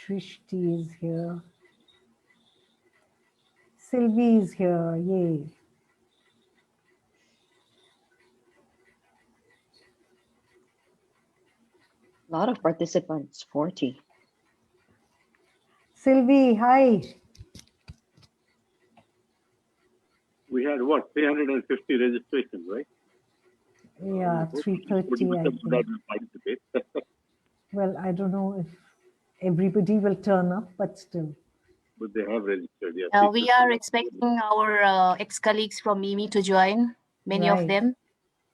Shrishti is here. Sylvie is here. Yay. A lot of participants, 40. Sylvie, hi. We had what, 350 registrations, right? Yeah, 3:30, I think. Well, I don't know if everybody will turn up, but still. But they have registered, yeah. We are expecting our ex-colleagues from Mimi to join, many of them.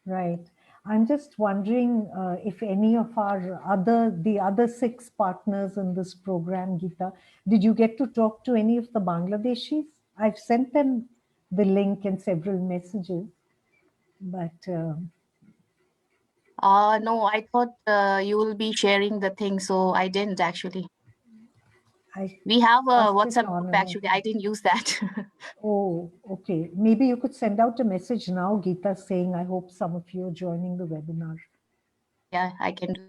Right. I'm just wondering if any of our the other 6 partners in this program, Geeta, did you get to talk to any of the Bangladeshis? I've sent them the link and several messages, but No, I thought you will be sharing the thing, so I didn't actually. We have a WhatsApp group actually. I didn't use that. Oh, okay. Maybe you could send out a message now, Geeta, saying, I hope some of you are joining the webinar. Yeah, I can do.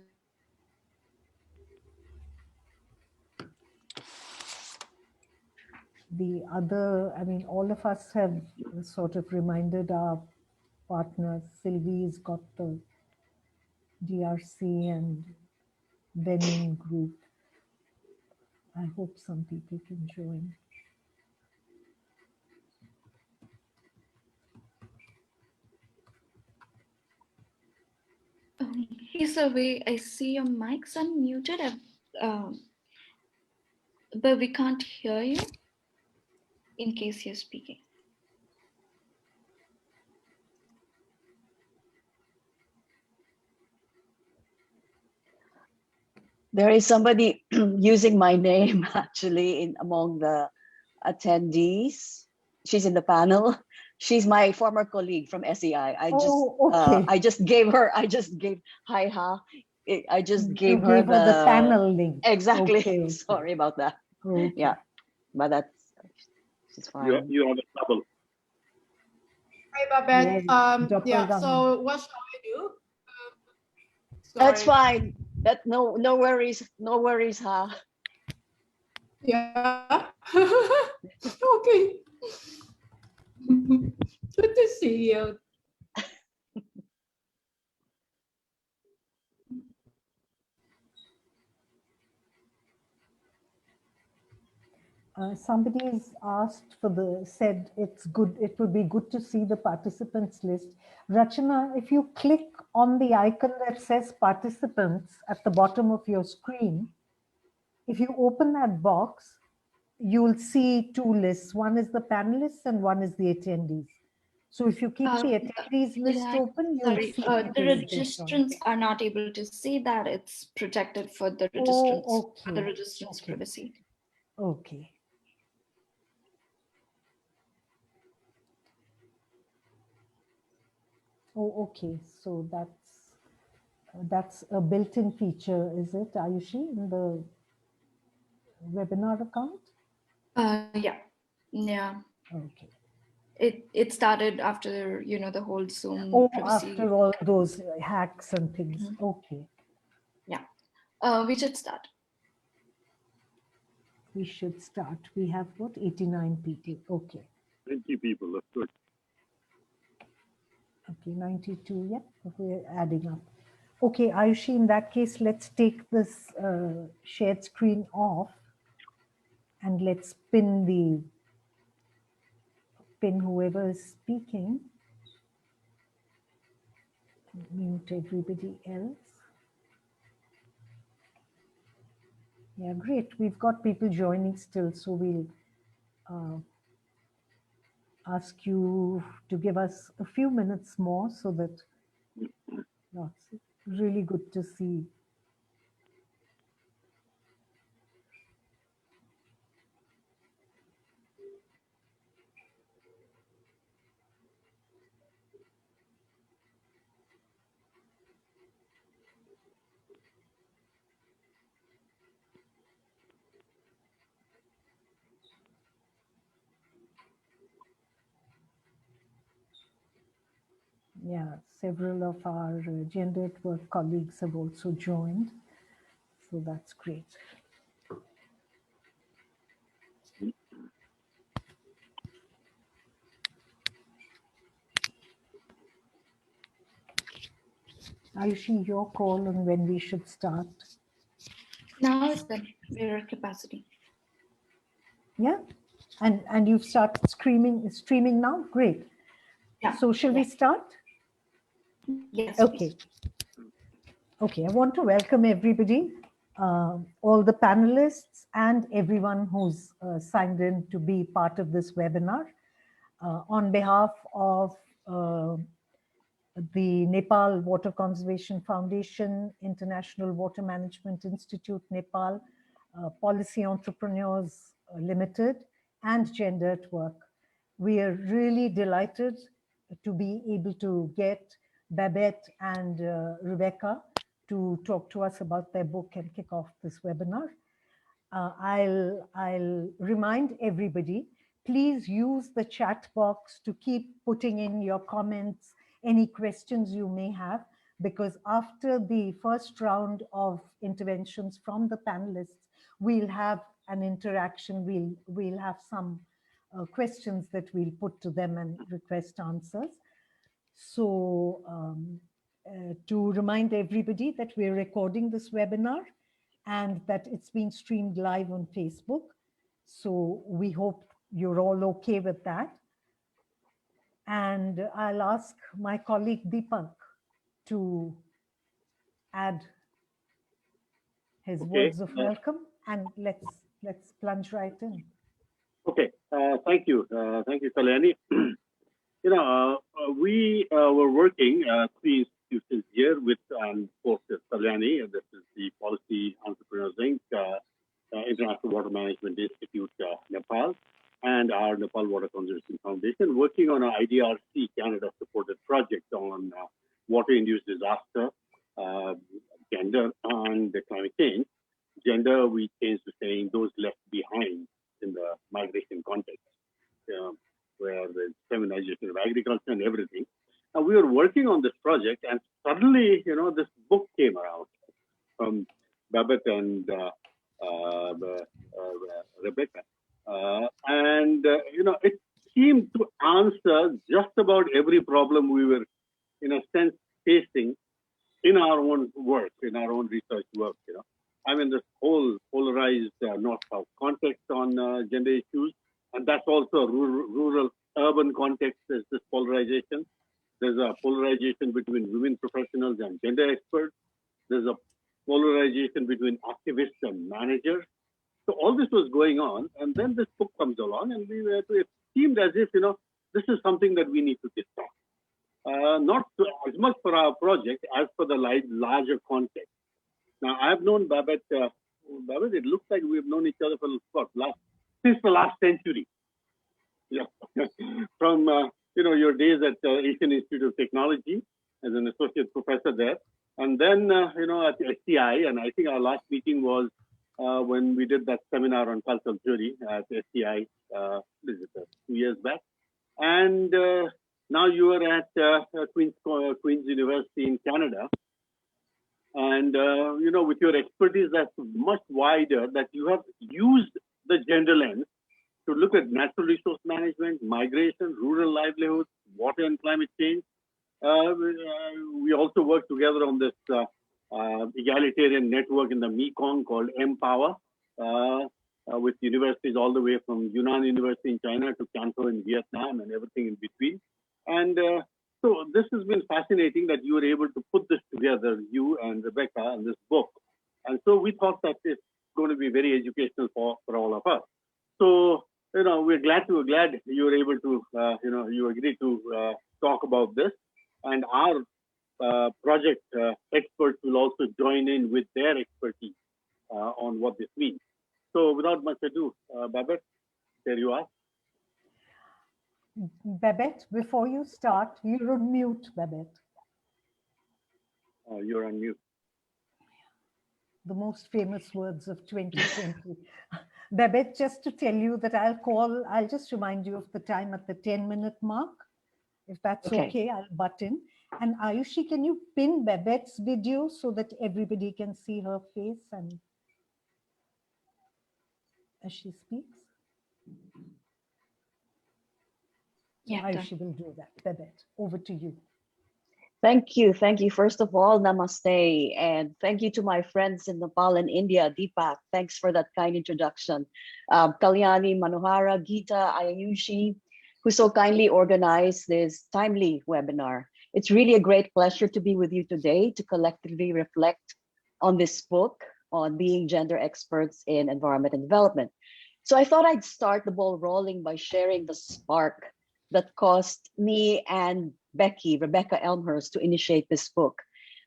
The other, I mean, all of us have sort of reminded our partners. Sylvie's got the DRC and Benin group. I hope some people can join. Hey, Survey, I see your mic's unmuted, but we can't hear you in case you're speaking. There is somebody using my name actually among the attendees. She's in the panel. She's my former colleague from SEI. I just gave hi ha. I just gave her the panel link. Exactly. Okay. Sorry about that. Okay. Yeah, but she's fine. You have a trouble. Hi, Babette. Yeah. So what shall we do? That's fine. No worries. No worries, huh? Yeah. Okay. Good to see you. Somebody's asked said it's good, it would be good to see the participants list. Rachana, if you click on the icon that says participants at the bottom of your screen, if you open that box, you'll see 2 lists. One is the panelists and one is the attendees. So if you keep the attendees list open, you'll see the registrants are not able to see that. It's protected for the registrants, for the registrants' privacy. Okay. Oh, okay. So that's a built-in feature, is it, Ayushi, in the webinar account? Yeah. Okay. It started after the whole Zoom privacy. After all those hacks and things. Okay. Yeah. We should start. We should start. We have what, 89 people. Okay. 20 people. That's good. Okay, 92. Yep, we're adding up. Okay, Ayushi, in that case, let's take this shared screen off and let's pin whoever is speaking. Mute everybody else. Yeah, great. We've got people joining still, so we'll ask you to give us a few minutes more so that it's really good to see. Yeah, several of our gender at work colleagues have also joined, so that's great. Ayushi, your call on when we should start. Now is good. We're at capacity. Yeah, and you've started streaming now. Great. Yeah. So shall we start? Yes. Okay. Okay. I want to welcome everybody, all the panelists, and everyone who's signed in to be part of this webinar. On behalf of the Nepal Water Conservation Foundation, International Water Management Institute, Nepal, Policy Entrepreneurs Limited, and Gender at Work. We are really delighted to be able to get Babette and Rebecca to talk to us about their book and kick off this webinar. I'll remind everybody, please use the chat box to keep putting in your comments, any questions you may have, because after the first round of interventions from the panelists, we'll have an interaction. We'll have some questions that we'll put to them and request answers. So to remind everybody that we're recording this webinar and that it's being streamed live on Facebook. So we hope you're all okay with that. And I'll ask my colleague Deepak to add his words of welcome, and let's plunge right in. Okay, thank you, Kalyani. We were working 3 institutions here with, of course, Kalyani. This is the Policy Entrepreneurs Inc., International Water Management Institute, Nepal, and our Nepal Water Conservation Foundation, working on an IDRC Canada-supported project on water-induced disaster, gender, and climate change. Gender, we changed to saying those left behind in the migration context, where there's feminization of agriculture and everything. And we were working on this project, and suddenly, this book came around from Babette and Rebecca. It seemed to answer just about every problem we were, in a sense, facing in our own work, in our own research work. I mean, this whole polarized North-South context on gender issues, and that's also rural-urban context. There's this polarization. There's a polarization between women professionals and gender experts. There's a polarization between activists and managers. So all this was going on, and then this book comes along, and it seemed as if, this is something that we need to discuss. Not as much for our project as for the larger context. Now, I've known Babette, it looks like we've known each other since the last century. Yeah. From, your days at Asian Institute of Technology as an associate professor there. And then, at SCI, and I think our last meeting was when we did that seminar on cultural theory at SCI, 2 years back. And now you are at Queen's University in Canada. And, with your expertise that's much wider, that you have used the gender lens to look at natural resource management, migration, rural livelihoods, water and climate change. We also work together on this egalitarian network in the Mekong called Empower, with universities all the way from Yunnan University in China to Canton in Vietnam and everything in between. And so this has been fascinating that you were able to put this together, you and Rebecca, in this book. And so we thought that it's going to be very educational for all of us. So, we're glad you were able to, you agreed to talk about this. And our project experts will also join in with their expertise on what this means. So without much ado, Babette, there you are. Babette, before you start, you're on mute, Babette. You're on mute. The most famous words of 2020. Babette, just to tell you that I'll just remind you of the time at the 10-minute mark. If that's okay, I'll butt in. And Ayushi, can you pin Babette's video so that everybody can see her face and as she speaks? Yeah, Ayushi will do that. Babette, over to you. Thank you. Thank you. First of all, namaste. And thank you to my friends in Nepal and India, Deepak. Thanks for that kind introduction. Kalyani, Manohara, Geeta, Ayushi, who so kindly organized this timely webinar. It's really a great pleasure to be with you today to collectively reflect on this book on being gender experts in environment and development. So I thought I'd start the ball rolling by sharing the spark that caused me and Rebecca Elmhurst, to initiate this book.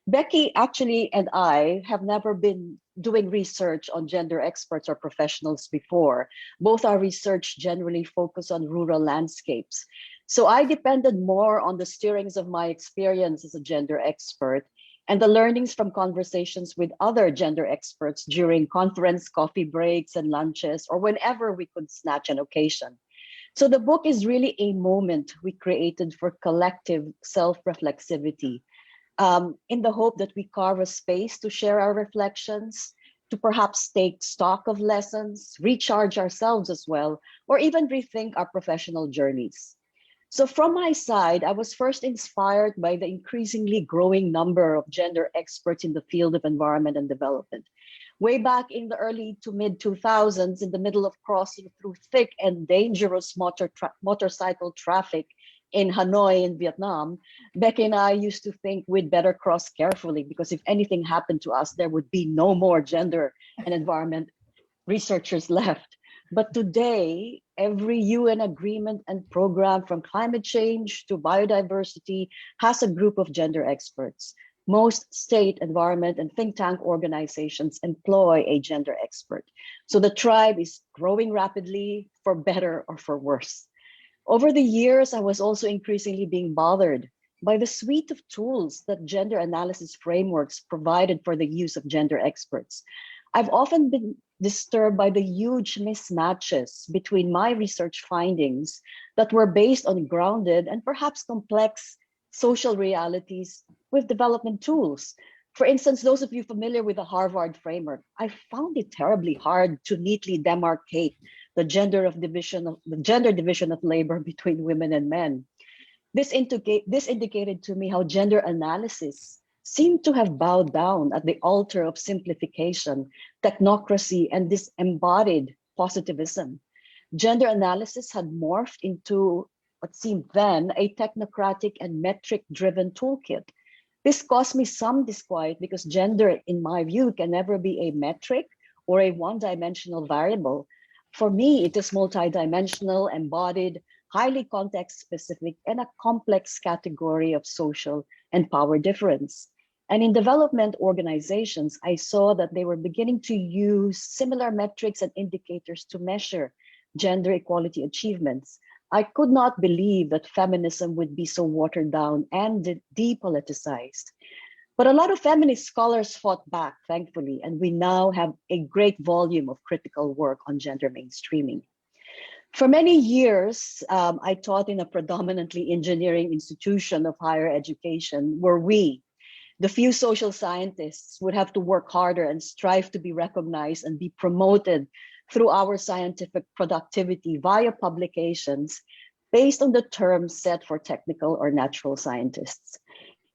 Becky actually and I have never been doing research on gender experts or professionals before. Both our research generally focus on rural landscapes. So I depended more on the steerings of my experience as a gender expert and the learnings from conversations with other gender experts during conference coffee breaks and lunches, or whenever we could snatch an occasion. So the book is really a moment we created for collective self-reflexivity, in the hope that we carve a space to share our reflections, to perhaps take stock of lessons, recharge ourselves as well, or even rethink our professional journeys. So from my side, I was first inspired by the increasingly growing number of gender experts in the field of environment and development. Way back in the early to mid 2000s, in the middle of crossing through thick and dangerous motorcycle traffic in Hanoi in Vietnam, Becky and I used to think we'd better cross carefully, because if anything happened to us, there would be no more gender and environment researchers left. But today, every UN agreement and program, from climate change to biodiversity, has a group of gender experts. Most state, environment, and think tank organizations employ a gender expert. So the tribe is growing rapidly, for better or for worse. Over the years, I was also increasingly being bothered by the suite of tools that gender analysis frameworks provided for the use of gender experts. I've often been disturbed by the huge mismatches between my research findings that were based on grounded and perhaps complex social realities with development tools. For instance, those of you familiar with the Harvard framework, I found it terribly hard to neatly demarcate the gender division of labor between women and men. This indicated to me how gender analysis seemed to have bowed down at the altar of simplification, technocracy, and disembodied positivism. Gender analysis had morphed into what seemed then a technocratic and metric-driven toolkit. This caused me some disquiet, because gender, in my view, can never be a metric or a one-dimensional variable. For me, it is multidimensional, embodied, highly context-specific, and a complex category of social and power difference. And in development organizations, I saw that they were beginning to use similar metrics and indicators to measure gender equality achievements. I could not believe that feminism would be so watered down and depoliticized. But a lot of feminist scholars fought back, thankfully, and we now have a great volume of critical work on gender mainstreaming. For many years, I taught in a predominantly engineering institution of higher education, where we, the few social scientists, would have to work harder and strive to be recognized and be promoted through our scientific productivity via publications based on the terms set for technical or natural scientists.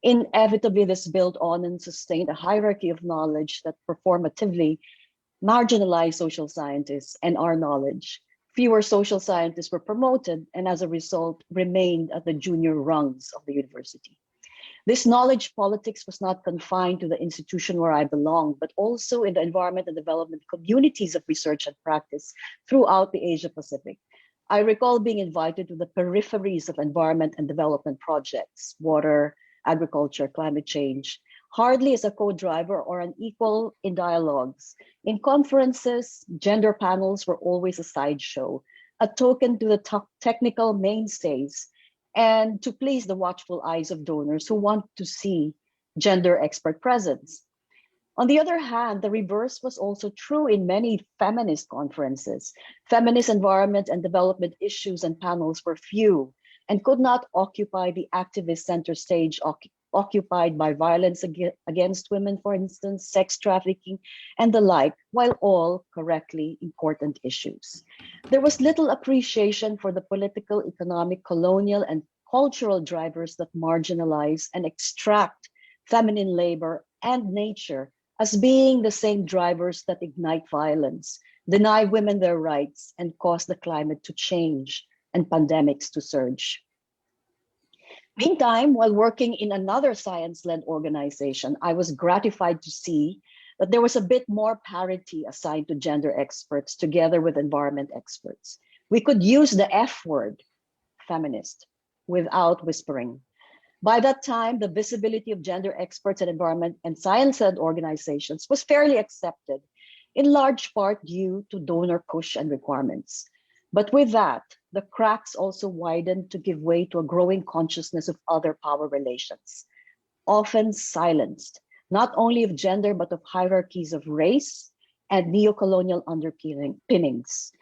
Inevitably, this built on and sustained a hierarchy of knowledge that performatively marginalized social scientists and our knowledge. Fewer social scientists were promoted, and as a result, remained at the junior rungs of the university. This knowledge politics was not confined to the institution where I belonged, but also in the environment and development communities of research and practice throughout the Asia Pacific. I recall being invited to the peripheries of environment and development projects, water, agriculture, climate change, hardly as a co-driver or an equal in dialogues. In conferences, gender panels were always a sideshow, a token to the technical mainstays, and to please the watchful eyes of donors who want to see gender expert presence. On the other hand, the reverse was also true in many feminist conferences. Feminist environment and development issues and panels were few and could not occupy the activist center stage occupied by violence against women, for instance, sex trafficking, and the like, while all correctly important issues. There was little appreciation for the political, economic, colonial, and cultural drivers that marginalize and extract feminine labor and nature as being the same drivers that ignite violence, deny women their rights, and cause the climate to change and pandemics to surge. Meantime, while working in another science-led organization, I was gratified to see that there was a bit more parity assigned to gender experts together with environment experts. We could use the F word, feminist, without whispering. By that time, the visibility of gender experts at environment and science-led organizations was fairly accepted, in large part due to donor push and requirements. But with that, the cracks also widened to give way to a growing consciousness of other power relations, often silenced, not only of gender, but of hierarchies of race and neocolonial underpinnings.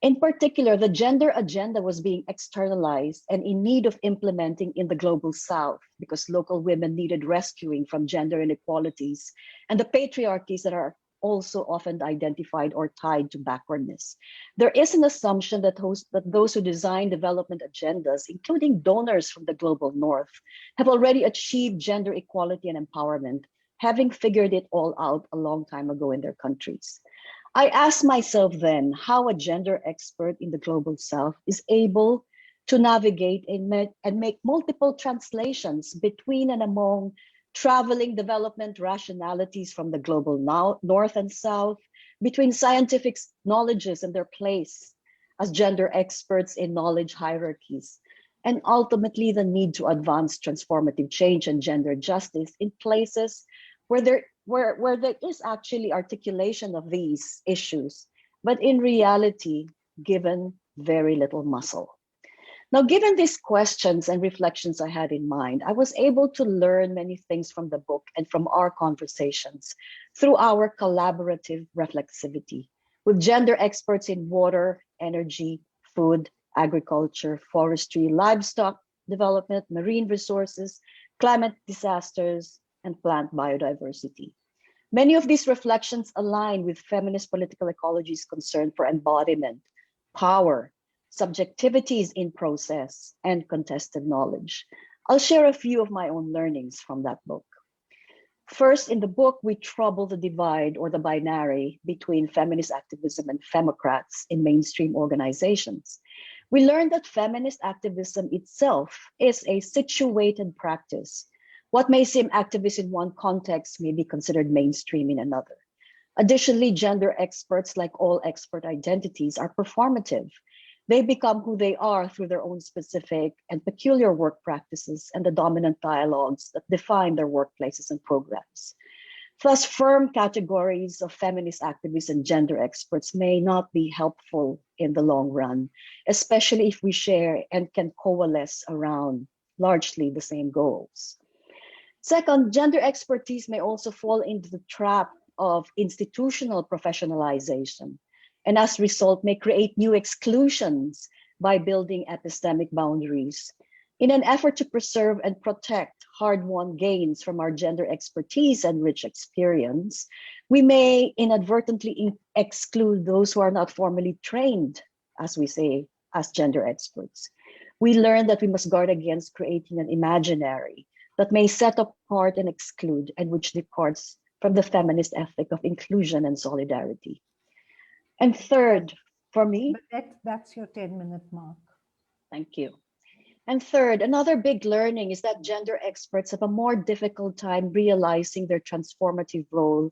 In particular, the gender agenda was being externalized and in need of implementing in the global South because local women needed rescuing from gender inequalities and the patriarchies that are also often identified or tied to backwardness. There is an assumption that those who design development agendas, including donors from the global North, have already achieved gender equality and empowerment, having figured it all out a long time ago in their countries. I asked myself then how a gender expert in the global South is able to navigate and make multiple translations between and among traveling development rationalities from the global North and South, between scientific knowledges and their place as gender experts in knowledge hierarchies, and ultimately the need to advance transformative change and gender justice in places where there is actually articulation of these issues, but in reality, given very little muscle. Now, given these questions and reflections I had in mind, I was able to learn many things from the book and from our conversations through our collaborative reflexivity with gender experts in water, energy, food, agriculture, forestry, livestock development, marine resources, climate disasters, and plant biodiversity. Many of these reflections align with feminist political ecology's concern for embodiment, power, subjectivities in process, and contested knowledge. I'll share a few of my own learnings from that book. First, in the book, we trouble the divide or the binary between feminist activism and femocrats in mainstream organizations. We learned that feminist activism itself is a situated practice. What may seem activist in one context may be considered mainstream in another. Additionally, gender experts, like all expert identities, are performative. They become who they are through their own specific and peculiar work practices and the dominant dialogues that define their workplaces and programs. Thus, firm categories of feminist activists and gender experts may not be helpful in the long run, especially if we share and can coalesce around largely the same goals. Second, gender expertise may also fall into the trap of institutional professionalization, and as a result may create new exclusions by building epistemic boundaries. In an effort to preserve and protect hard-won gains from our gender expertise and rich experience, we may inadvertently exclude those who are not formally trained, as we say, as gender experts. We learn that we must guard against creating an imaginary that may set apart and exclude, and which departs from the feminist ethic of inclusion and solidarity. And third, for me— But that's your 10-minute mark. Thank you. And third, another big learning is that gender experts have a more difficult time realizing their transformative role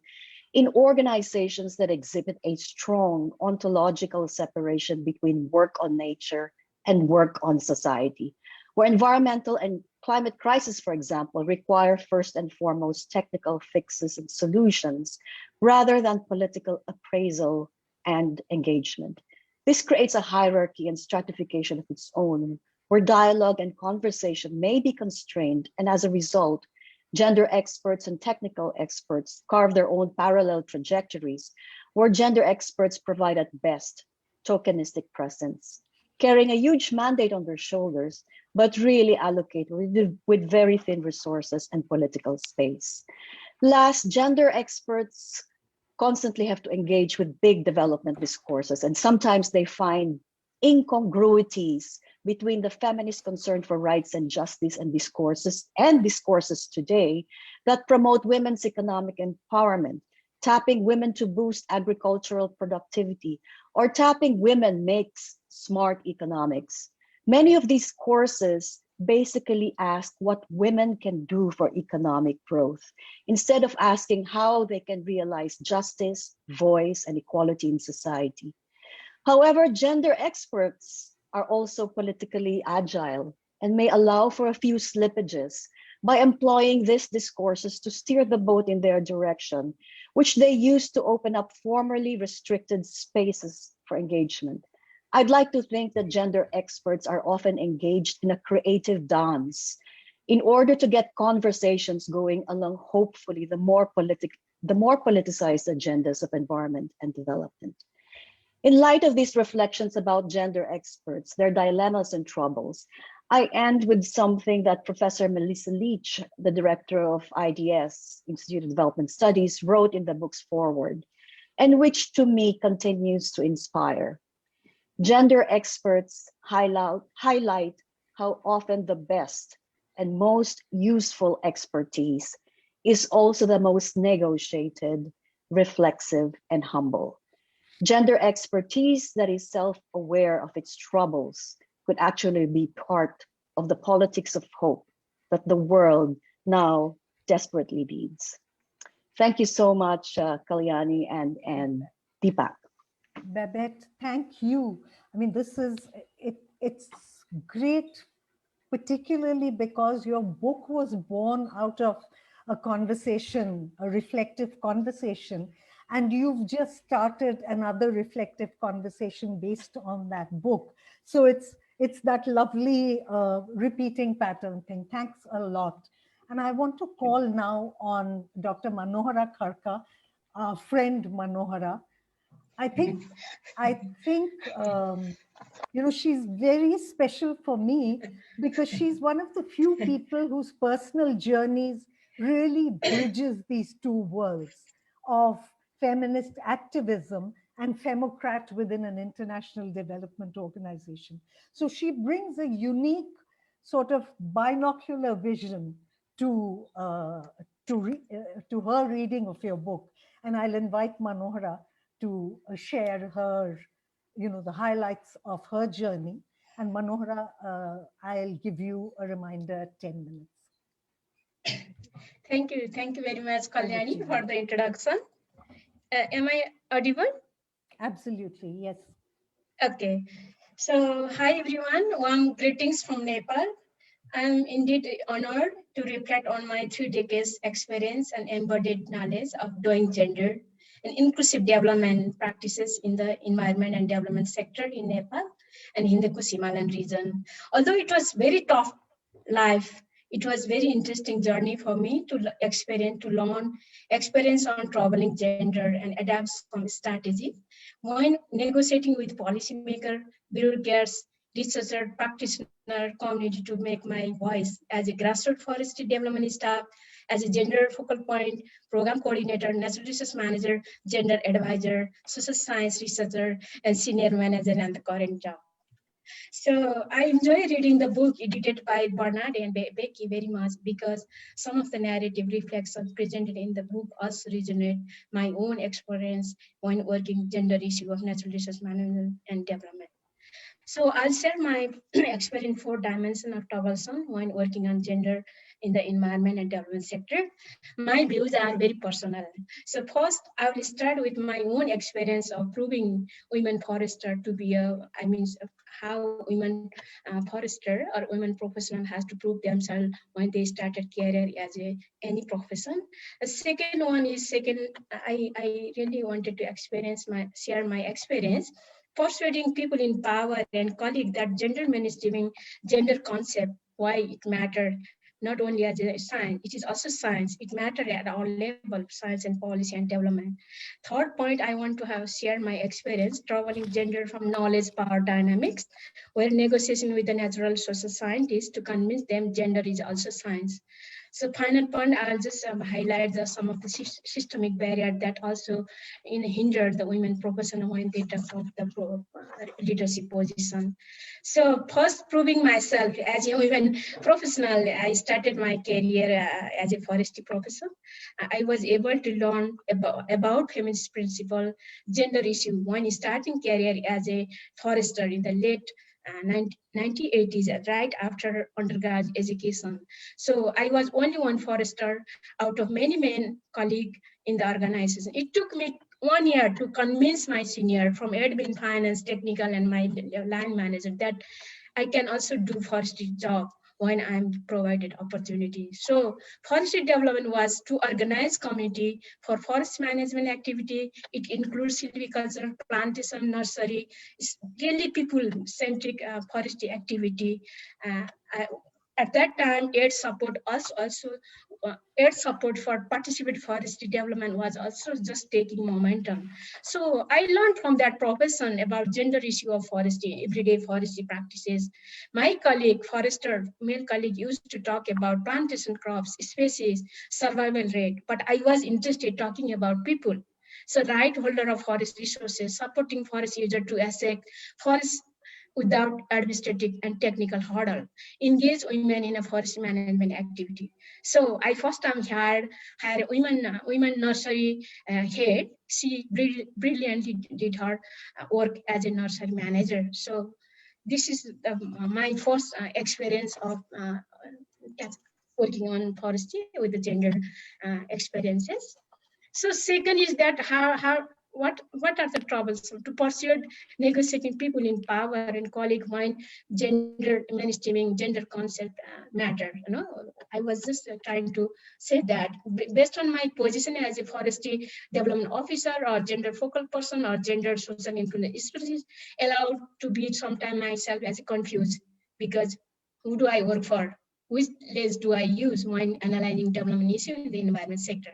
in organizations that exhibit a strong ontological separation between work on nature and work on society, where environmental and climate crisis, for example, require first and foremost technical fixes and solutions rather than political appraisal and engagement. This creates a hierarchy and stratification of its own, where dialogue and conversation may be constrained, and as a result, gender experts and technical experts carve their own parallel trajectories, where gender experts provide at best tokenistic presence, carrying a huge mandate on their shoulders, but really allocated with very thin resources and political space. Last, gender experts constantly have to engage with big development discourses, and sometimes they find incongruities between the feminist concern for rights and justice and discourses today that promote women's economic empowerment, tapping women to boost agricultural productivity, or tapping women makes smart economics. Many of these courses basically ask what women can do for economic growth, instead of asking how they can realize justice, voice, and equality in society. However, gender experts are also politically agile and may allow for a few slippages by employing these discourses to steer the boat in their direction, which they use to open up formerly restricted spaces for engagement. I'd like to think that gender experts are often engaged in a creative dance in order to get conversations going along, hopefully, the more politicized agendas of environment and development. In light of these reflections about gender experts, their dilemmas and troubles, I end with something that Professor Melissa Leach, the director of IDS, Institute of Development Studies, wrote in the book's foreword, and which to me continues to inspire. Gender experts highlight how often the best and most useful expertise is also the most negotiated, reflexive, and humble. Gender expertise that is self-aware of its troubles could actually be part of the politics of hope that the world now desperately needs. Thank you so much, Kalyani and Deepak. Babette, thank you. I mean, it's great, particularly because your book was born out of a conversation, a reflective conversation, and you've just started another reflective conversation based on that book. So it's that lovely repeating pattern thing. Thanks a lot. And I want to call now on Dr. Manohara Karka, our friend Manohara. I think you know, she's very special for me because she's one of the few people whose personal journeys really bridges these two worlds of feminist activism and femocrat within an international development organization. So she brings a unique sort of binocular vision to her reading of your book. And I'll invite Manohara to share her, you know, the highlights of her journey. And Manohara, I'll give you a reminder 10 minutes. Thank you very much, Kalyani, for the introduction. Am I audible? Absolutely, yes. Okay. So, hi everyone, warm greetings from Nepal. I'm indeed honored to reflect on my 3 decades experience and embodied knowledge of doing gender and inclusive development practices in the environment and development sector in Nepal and in the Himalayan region. Although it was very tough life, it was very interesting journey for me to learn experience on traveling gender and adapt some strategies when negotiating with policymaker, bureaucrats, researcher, practitioner community to make my voice as a grassroots forestry development staff, as a gender focal point, program coordinator, natural resource manager, gender advisor, social science researcher, and senior manager in the current job. So I enjoy reading the book edited by Bernard and Becky very much because some of the narrative reflections presented in the book also resonate my own experience when working gender issue of natural resource management and development. So I'll share my experience 4 dimensions of troublesome when working on gender in the environment and development sector. My views are very personal. So first, I will start with my own experience of proving women forester to be how women forester or women professional has to prove themselves when they started career as any profession. The second one is I really wanted to share my experience persuading people in power and colleagues that gender mainstreaming, gender concept, why it mattered, not only as a science, it is also science. It matters at all levels, science and policy and development. Third point, I want to share my experience traveling gender from knowledge power dynamics, where negotiation with the natural social scientists to convince them gender is also science. So final point, I'll just highlight some of the systemic barriers that also hinder the women professionals when they take up the leadership position. So first, proving myself as a women professional, I started my career as a forestry professor. I was able to learn about feminist principle, gender issue when starting career as a forester in the late 1980s, right after undergrad education. So I was only one forester out of many men colleagues in the organization. It took me 1 year to convince my senior from admin, finance, technical, and my line manager that I can also do forestry job when I'm provided opportunity. So forestry development was to organize community for forest management activity. It includes silviculture, plantation, nursery. It's really people-centric forestry activity. At that time, aid support us also, aid support for participatory forestry development was also just taking momentum. So I learned from that profession about gender issue of forestry, everyday forestry practices. My colleague, forester, male colleague, used to talk about plantation crops, species, survival rate, but I was interested talking about people. So right holder of forest resources, supporting forest user to assess forest without administrative and technical hurdle, engage women in a forest management activity. So I first time hired a women nursery head. She brilliantly did her work as a nursery manager. So this is my first experience of working on forestry with the gender experiences. So second is that what are the troubles to pursue negotiating people in power and colleague when gender mainstreaming, gender concept matter. I was just trying to say that based on my position as a forestry development officer or gender focal person or gender social influence species, allowed to be sometimes myself as confused because who do I work for? Which lens do I use when analyzing development issue in the environment sector?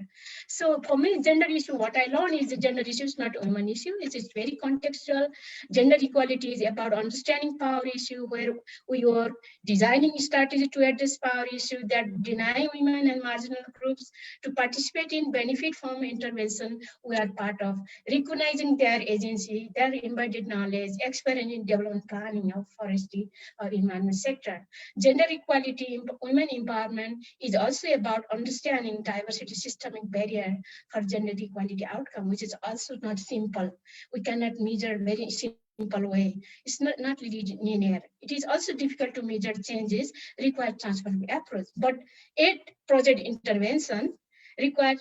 So for me, gender issue, what I learned is the gender issue is not a women issue. It's very contextual. Gender equality is about understanding power issue where we are designing strategy to address power issue that deny women and marginal groups to participate in benefit from intervention we are part of, recognizing their agency, their embedded knowledge, experience in development planning of forestry or environment sector. Gender equality, women empowerment is also about understanding diversity systemic barrier for gender equality outcome, which is also not simple. We cannot measure very simple way. It's not linear. It is also difficult to measure changes require transformative approach. But 8 project intervention required,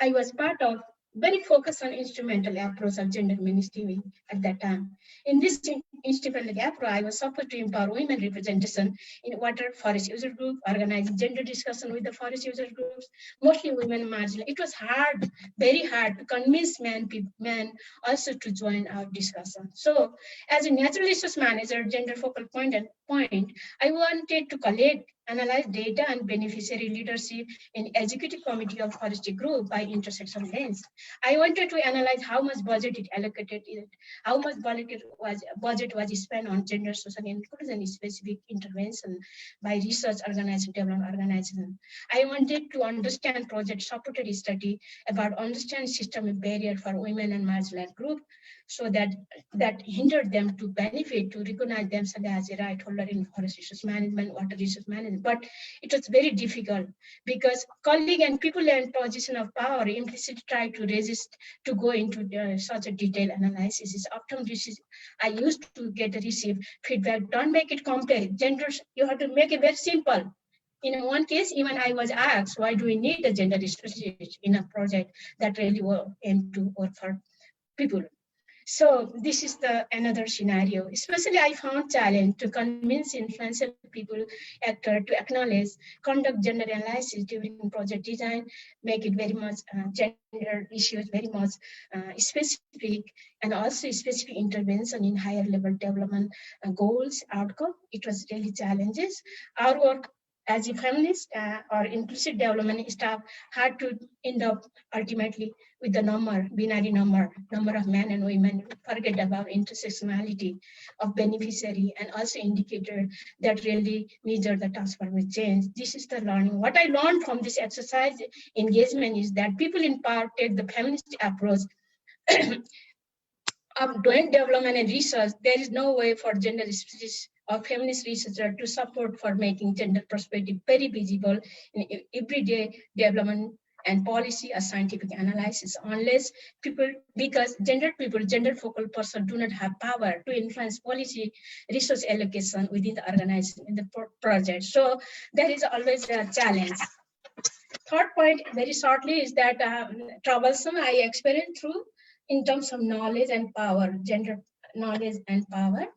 I was part of very focused on instrumental approach of gender mainstreaming at that time. In this instrumental approach, I was supposed to empower women representation in water forest user group, organizing gender discussion with the forest user groups, mostly women marginal. It was hard, very hard to convince men also to join our discussion. So as a natural resource manager, gender focal point, I wanted to collect, analyze data and beneficiary leadership in executive committee of forestry group by intersection lens. I wanted to analyze how much budget it allocated, how much budget was spent on gender, social inclusion, specific intervention by research organization, development organization. I wanted to understand project supported study about understanding systemic barrier for women and marginalized group, so that hindered them to benefit, to recognize themselves as a right holder in forest resource management, water resource management. But it was very difficult because colleague and people in position of power implicitly try to resist to go into such a detailed analysis. It's often I used to receive feedback, don't make it complex. Genders, you have to make it very simple. In one case, even I was asked, why do we need a gender research in a project that really will aim to work for people? So this is another scenario. Especially I found challenge to convince influential people, actor to acknowledge, conduct gender analysis during project design, make it very much gender issues very much specific, and also specific intervention in higher level development goals, outcome. It was really challenges. Our work as a feminist or inclusive development staff had to end up ultimately with the binary number of men and women, forget about intersectionality of beneficiary, and also indicator that really measure the transformative change. This is the learning. What I learned from this exercise engagement is that people in power take the feminist approach of doing development and research. There is no way for gender specific or feminist researcher to support for making gender perspective very visible in everyday development and policy or scientific analysis, unless because gender focal person do not have power to influence policy resource allocation within the organization in the project. So there is always a challenge. Third point, very shortly, is that troublesome I experienced through in terms of knowledge and power, gender knowledge and power.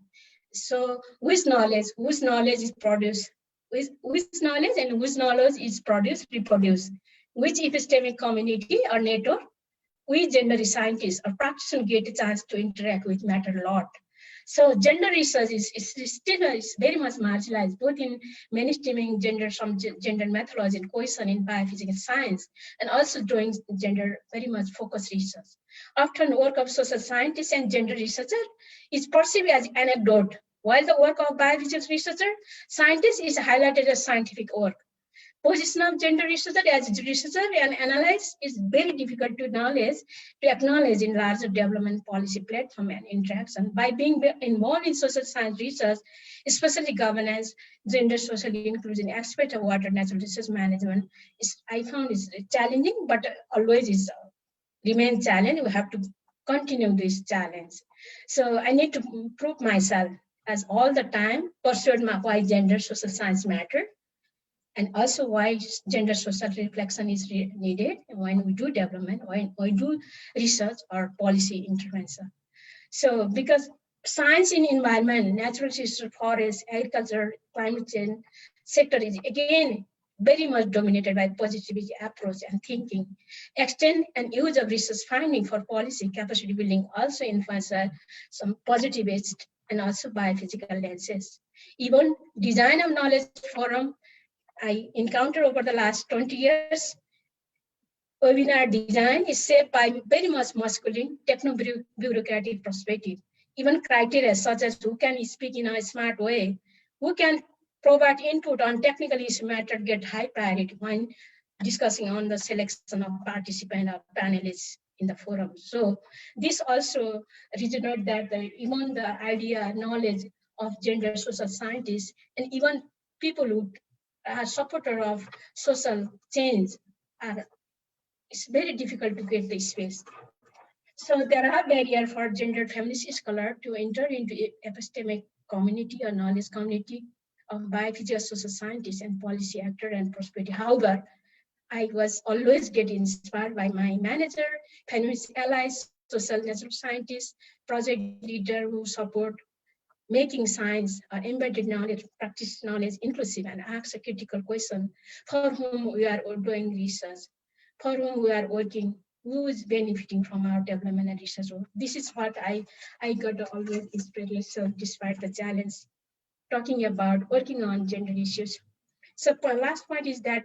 So which knowledge is produced, which knowledge and which knowledge is produced, reproduced, which epistemic community or network, we gender scientists or practitioners get a chance to interact with matter a lot. So gender research is still very much marginalized, both in mainstreaming gender methodology and question in biophysical science, and also doing gender very much focused research. Often work of social scientists and gender researcher is perceived as anecdote, while the work of biophysics researcher, scientists is highlighted as scientific work. Position of gender researcher as researcher and analyst is very difficult to acknowledge in larger development policy platform and interaction. By being involved in social science research, especially governance, gender social inclusion aspect of water natural resource management, I found is challenging, but always is remain challenge. We have to continue this challenge. So I need to prove myself as all the time, persuade why gender social science matter, and also why gender social reflection is needed when we do development, when we do research or policy intervention. So because science in environment, natural resources, forest, agriculture, climate change sector is again very much dominated by positivity approach and thinking. Extent and use of research finding for policy capacity building also influence some positivist and also biophysical lenses. Even design of knowledge forum I encountered over the last 20 years, webinar design is shaped by very much masculine techno-bureaucratic perspective. Even criteria such as who can speak in a smart way, who can provide input on technical issue matter get high priority when discussing on the selection of participant or panelists in the forum. So this also resonates that even the idea, knowledge of gender social scientists and even people who are supporter of social change it's very difficult to get the space. So there are barriers for gender feminist scholar to enter into epistemic community or knowledge community of biophysical social scientists and policy actor and prospective. However, I was always getting inspired by my manager, feminist allies, social natural scientists, project leader who support making science embedded knowledge, practice knowledge inclusive, and ask a critical question for whom we are doing research, for whom we are working, who is benefiting from our development and research work. This is what I got always inspiration despite the challenge, talking about working on gender issues. So last point is that,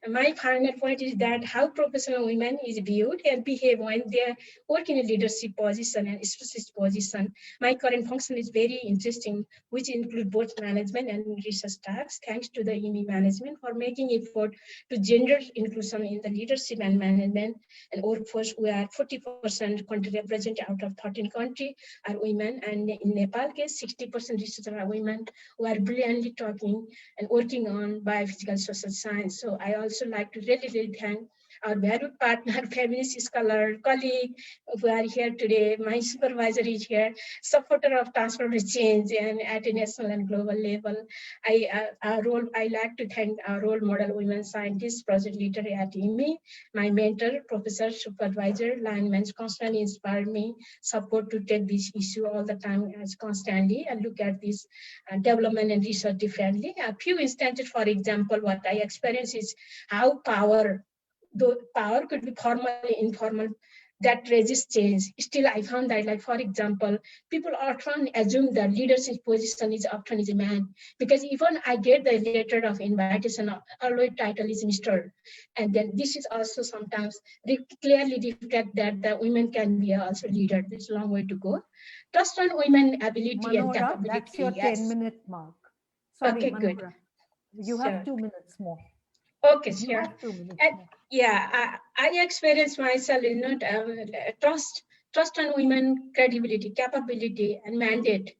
my final point is that how professional women is viewed and behave when they work in a leadership position and specialist position. My current function is very interesting, which include both management and research tasks. Thanks to the EME management for making effort to gender inclusion in the leadership and management and workforce. We are 40% country represented out of 13 countries are women, and in Nepal case, 60% researchers are women who are brilliantly talking and working on biophysical social science. So I also like to really thank our valued partner, feminist scholar, colleague who are here today. My supervisor is here, supporter of transformative change and at a national and global level. I like to thank our role model women scientists, project leader at EME, my mentor, professor, supervisor, linemen constantly inspire me, support to take this issue all the time as constantly and look at this development and research differently. A few instances, for example, what I experience is how power could be formal, informal. that resist change. Still, I found that, like, for example, people often assume the leadership position is often is a man, because even I get the letter of invitation, always title is Mr. And then this is also sometimes clearly reflect that the women can be also leader. There's a long way to go. Trust on women ability Manohara, and capability. That's your yes. 10-minute mark. Sorry, okay, Manohara. good. You have 2 minutes more. Okay, you sure. Have 2 minutes more. Yeah, I experienced myself, trust on women, credibility, capability, and mandate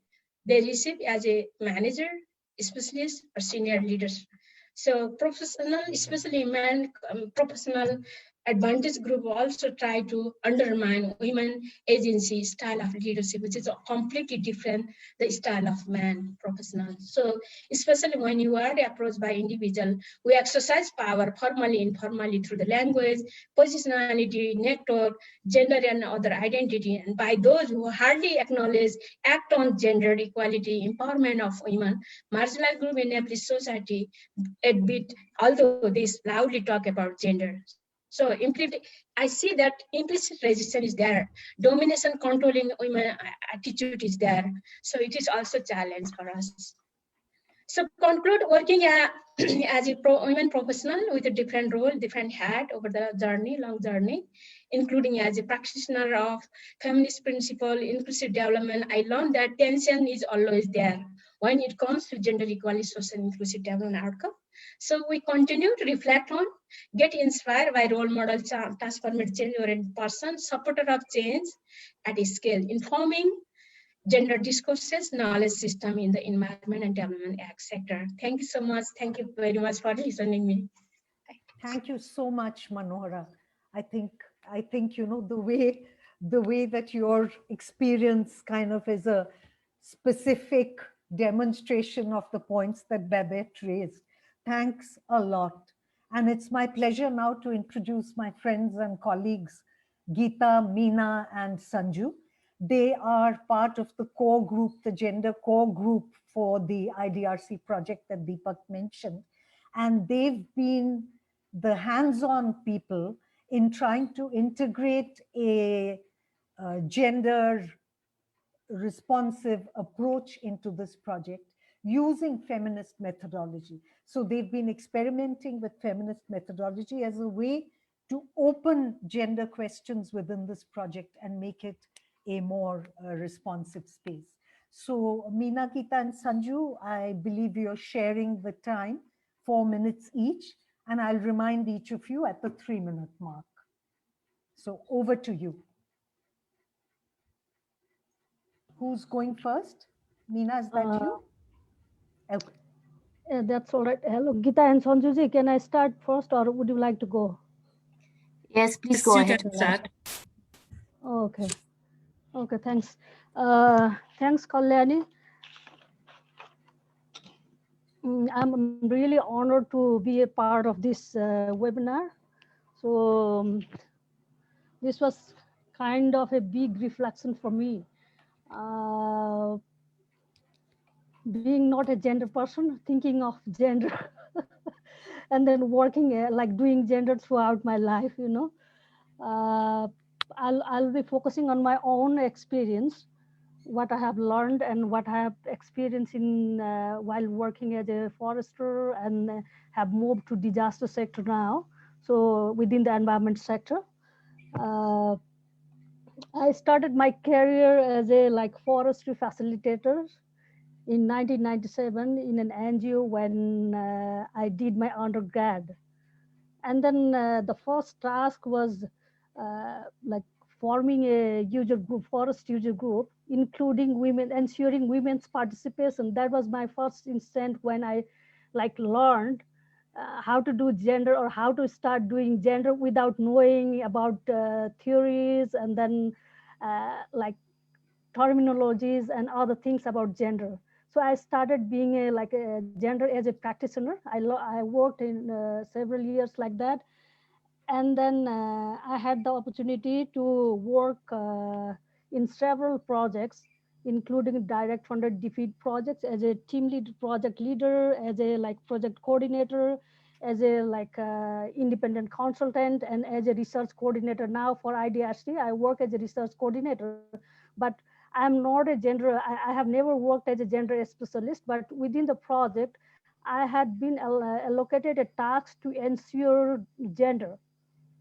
they receive as a manager, specialist, or senior leaders. So professional, especially men, professional advantage group also try to undermine women agency style of leadership, which is completely different the style of man professional. So especially when you are approached by individual, we exercise power formally, informally through the language, positionality, network, gender and other identity, and by those who hardly acknowledge, act on gender equality, empowerment of women, marginalized group in every society, although they loudly talk about gender. So I see that implicit resistance is there. Domination, controlling women attitude is there. So it is also a challenge for us. So conclude working as a women professional with a different role, different hat over the journey, long journey, including as a practitioner of feminist principle, inclusive development. I learned that tension is always there when it comes to gender equality, social inclusive development outcome. So we continue to reflect on, get inspired by role model, transformative change-oriented person, supporter of change at a scale, informing gender discourses, knowledge system in the Environment and Development Act sector. Thank you so much. Thank you very much for listening me. Thank you so much, Manohara. I think the way that your experience kind of is a specific demonstration of the points that Babette raised. Thanks a lot. And it's my pleasure now to introduce my friends and colleagues, Geeta, Meena, and Sanju. They are part of the core group, the gender core group for the IDRC project that Deepak mentioned. And they've been the hands-on people in trying to integrate a gender responsive approach into this project using feminist methodology. So they've been experimenting with feminist methodology as a way to open gender questions within this project and make it a more responsive space. So Meena, Geeta, and Sanju, I believe you're sharing the time, 4 minutes each, and I'll remind each of you at the 3-minute mark. So over to you. Who's going first? Meena, is that you? Okay. That's all right. Hello, Geeta and Sanjuji, can I start first or would you like to go? Yes, please go ahead. Okay. Okay, thanks. Thanks, Kalyani. I'm really honored to be a part of this webinar. So this was kind of a big reflection for me. Being not a gender person, thinking of gender, and then working like doing gender throughout my life, I'll be focusing on my own experience, what I have learned and what I have experienced in while working as a forester and have moved to disaster sector now. So within the environment sector, I started my career as a forestry facilitator in 1997 in an NGO when I did my undergrad. And then the first task was forming a user group, forest user group, including women, ensuring women's participation. That was my first instant when I learned how to do gender or how to start doing gender without knowing about theories and then terminologies and other things about gender. So I started being a gender as a practitioner. I worked in several years like that. And then I had the opportunity to work in several projects, including direct funded defeat projects as a team lead, project leader, as a project coordinator, as a independent consultant and as a research coordinator now for IDRC. I work as a research coordinator, but I'm not a gender, I have never worked as a gender specialist, but within the project, I had been allocated a task to ensure gender.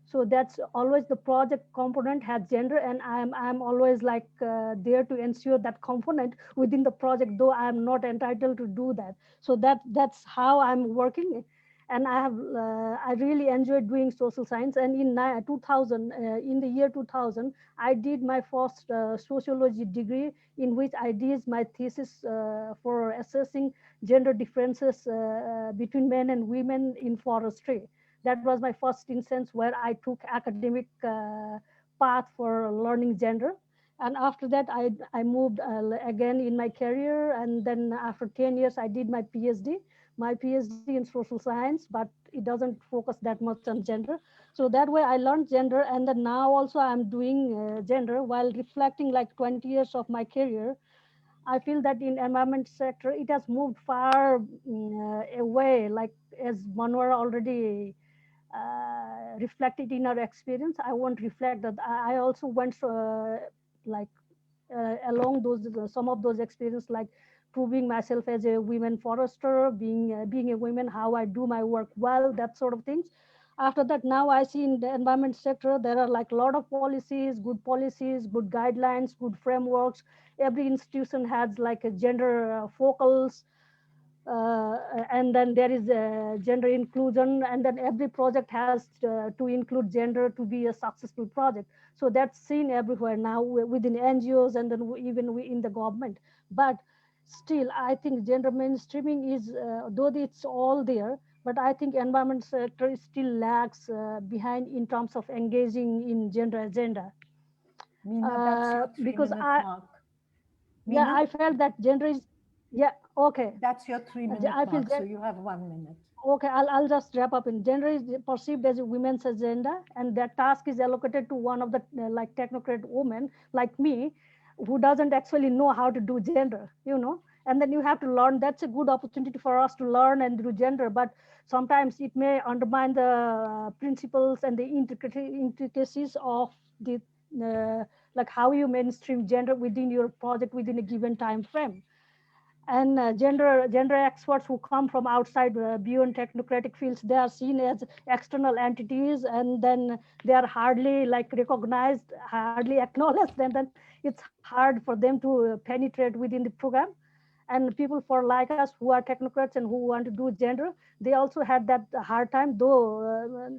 So that's always the project component has gender, and I'm always there to ensure that component within the project, though I'm not entitled to do that. So that's how I'm working, and I really enjoyed doing social science. And in 2000, in the year 2000, I did my first sociology degree, in which I did my thesis for assessing gender differences between men and women in forestry. That was my first instance where I took academic path for learning gender. And after that, I moved again in my career. And then after 10 years, I did my PhD in social science, but it doesn't focus that much on gender. So that way I learned gender. And then now also I'm doing gender while reflecting 20 years of my career. I feel that in environment sector, it has moved far away, as Manohara already reflected in our experience. I won't reflect that. I also went along those some of those experiences, like proving myself as a women forester, being a woman, how I do my work well, that sort of things. After that, now I see in the environment sector, there are a lot of policies, good guidelines, good frameworks. Every institution has a gender focals, and then there is gender inclusion, and then every project has to include gender to be a successful project. So that's seen everywhere now within NGOs, and then even in the government. But still, I think gender mainstreaming is, though it's all there, but I think environment sector still lags behind in terms of engaging in gender agenda. Meena, that's your 3-minute mark. Yeah, I felt that gender is, yeah, okay. That's your 3-minute mark, so you have 1 minute. Okay, I'll just wrap up. In gender is perceived as a women's agenda, and that task is allocated to one of the technocrat women like me, who doesn't actually know how to do gender, and then you have to learn. That's a good opportunity for us to learn and do gender, but sometimes it may undermine the principles and the intricacies of the how you mainstream gender within your project within a given time frame. And gender experts who come from outside beyond technocratic fields, they are seen as external entities, and then they are hardly recognized, hardly acknowledged, and then it's hard for them to penetrate within the program. And people like us who are technocrats and who want to do gender, they also had that hard time, though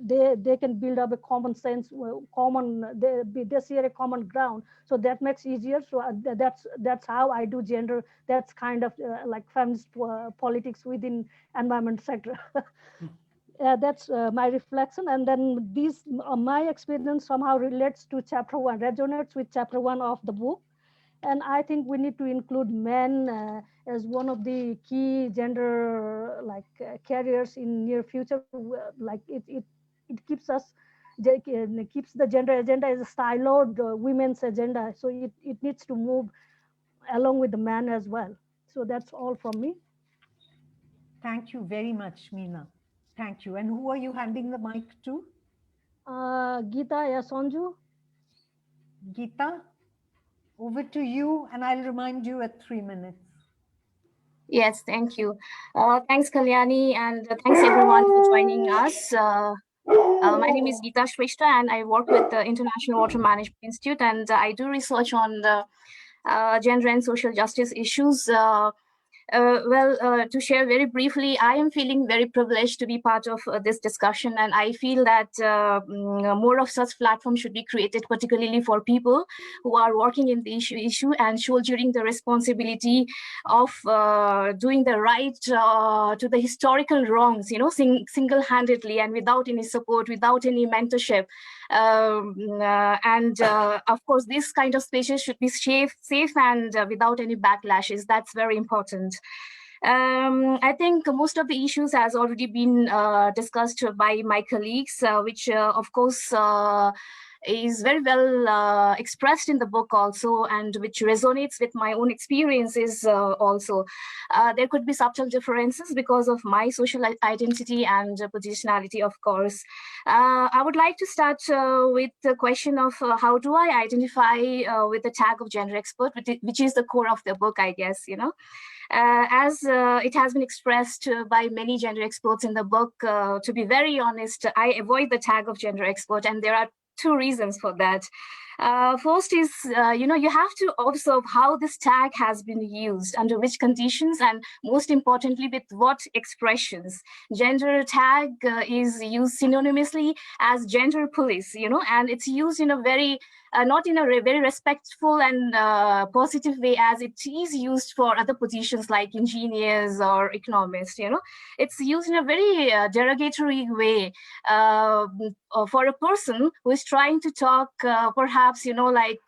they can build up a common sense, they share a common ground, so that makes easier. So that's how I do gender. That's kind of feminist politics within environment sector. That's my reflection. And then my experience somehow relates to chapter 1, resonates with chapter 1 of the book. And I think we need to include men as one of the key gender carriers in near future. It keeps the gender agenda as a siloed women's agenda. So it needs to move along with the man as well. So that's all from me. Thank you very much, Meena. Thank you. And who are you handing the mic to? Geeta, yeah, Sonju. Geeta, over to you, and I'll remind you at 3 minutes. Yes, thank you. Thanks, Kalyani, and thanks everyone for joining us. My name is Geeta Shrestha, and I work with the International Water Management Institute, and I do research on the gender and social justice issues. To share very briefly, I am feeling very privileged to be part of this discussion, and I feel that more of such platforms should be created, particularly for people who are working in the issue and shouldering the responsibility of doing the right to the historical wrongs, single-handedly and without any support, without any mentorship. Of course, this kind of spaces should be safe and without any backlashes. That's very important. I think most of the issues has already been discussed by my colleagues, which of course is very well expressed in the book also, and which resonates with my own experiences also. There could be subtle differences because of my social identity and positionality, of course. I would like to start with the question of how do I identify with the tag of gender expert, which is the core of the book, I guess, you know. As it has been expressed by many gender experts in the book, to be very honest, I avoid the tag of gender expert, and there are two reasons for that. First is, you know, you have to observe how this tag has been used, under which conditions, and most importantly, with what expressions. Gender tag is used synonymously as gender police, you know, and it's used in a very not in a very respectful and positive way as it is used for other positions like engineers or economists, you know. It's used in a very derogatory way for a person who is trying to talk perhaps, you know, like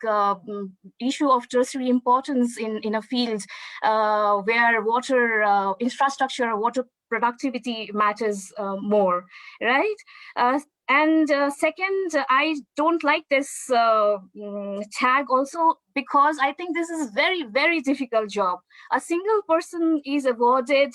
issue of tertiary importance in a field where water infrastructure, water productivity matters more, right? And second, I don't like this tag also because I think this is very, very difficult job. A single person is awarded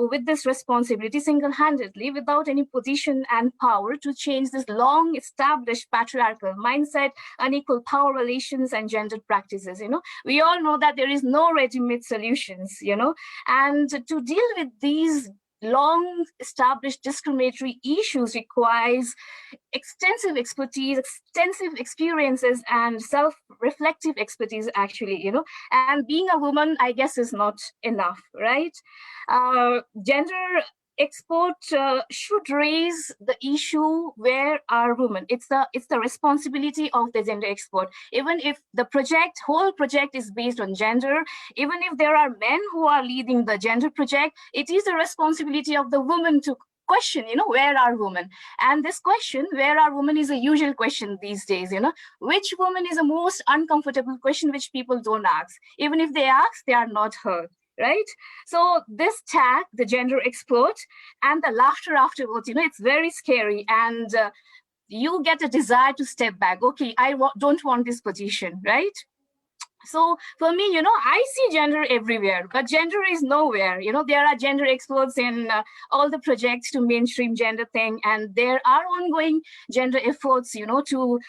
with this responsibility single-handedly without any position and power to change this long established patriarchal mindset, unequal power relations, and gendered practices. You know, we all know that there is no ready-made solutions, you know, and to deal with these long established discriminatory issues requires extensive expertise, extensive experiences, and self-reflective expertise, actually, you know. And being a woman, I guess, is not enough, right? Gender expert should raise the issue where are women. It's the responsibility of the gender expert. Even if the whole project is based on gender, even if there are men who are leading the gender project, it is the responsibility of the woman to question, you know, where are women? And this question, where are women, is a usual question these days, you know. Which woman is the most uncomfortable question which people don't ask? Even if they ask, they are not heard, right? So this tag, the gender expert, and the laughter afterwards, you know, it's very scary. And you get a desire to step back. Okay, I don't want this position, right? So for me, you know, I see gender everywhere, but gender is nowhere. You know, there are gender experts in all the projects to mainstream gender thing, and there are ongoing gender efforts, you know, to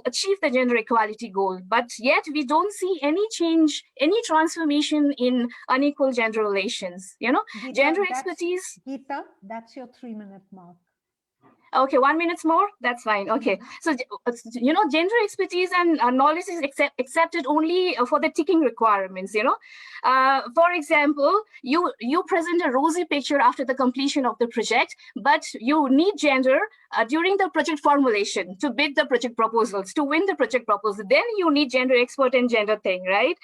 achieve the gender equality goal. But yet we don't see any change, any transformation in unequal gender relations. You know, Geeta, gender expertise. Geeta, that's your 3-minute mark. Okay, 1 minute more, that's fine. Okay, so you know, gender expertise and knowledge is accepted only for the ticking requirements, you know. For example, you present a rosy picture after the completion of the project, but you need gender during the project formulation to bid the project proposals, to win the project proposal. Then you need gender expert and gender thing, right?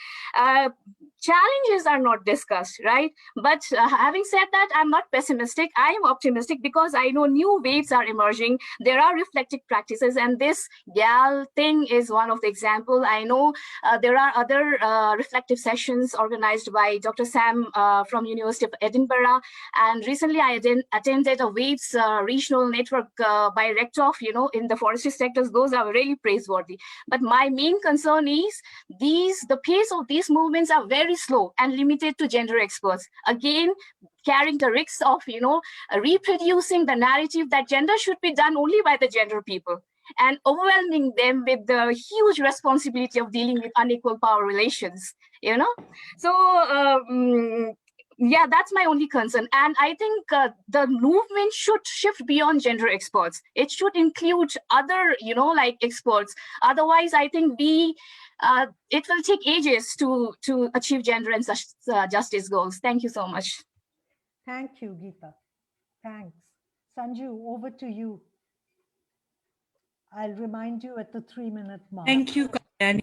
Challenges are not discussed, right? But having said that, I'm not pessimistic. I am optimistic because I know new waves are emerging. There are reflective practices, and this GAL thing is one of the examples. I know there are other reflective sessions organized by Dr. Sam from University of Edinburgh. And recently I attended a waves regional network by Rectoff, you know, in the forestry sectors. Those are really praiseworthy. But my main concern is the pace of these movements are very slow and limited to gender experts. Again, carrying the risks of, you know, reproducing the narrative that gender should be done only by the gender people, and overwhelming them with the huge responsibility of dealing with unequal power relations, you know. So yeah, that's my only concern. And I think the movement should shift beyond gender experts. It should include other, you know, like experts. Otherwise, I think it will take ages to achieve gender and justice goals. Thank you so much. Thank you, Geeta. Thanks. Sanju, over to you. I'll remind you at the 3-minute mark. Thank you, Kalyani.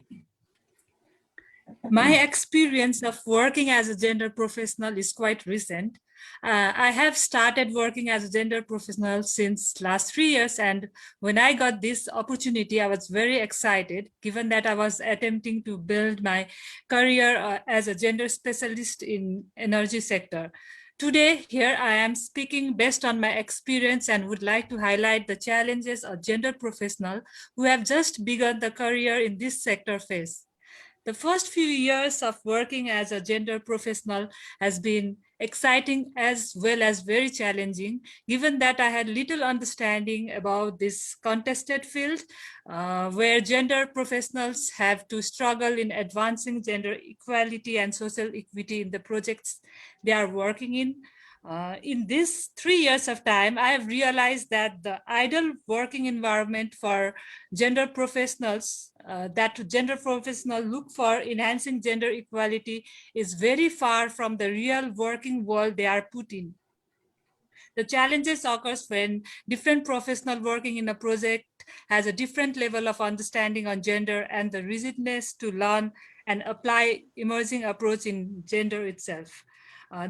My experience of working as a gender professional is quite recent. I have started working as a gender professional since last 3 years, and when I got this opportunity, I was very excited, given that I was attempting to build my career as a gender specialist in energy sector. Today, here I am speaking based on my experience and would like to highlight the challenges a gender professional who have just begun the career in this sector face. The first few years of working as a gender professional has been exciting as well as very challenging, given that I had little understanding about this contested field, where gender professionals have to struggle in advancing gender equality and social equity in the projects they are working in. In these 3 years of time, I have realized that the ideal working environment for gender professionals that gender professionals look for enhancing gender equality is very far from the real working world they are put in. The challenges occurs when different professional working in a project has a different level of understanding on gender and the rigidness to learn and apply emerging approach in gender itself.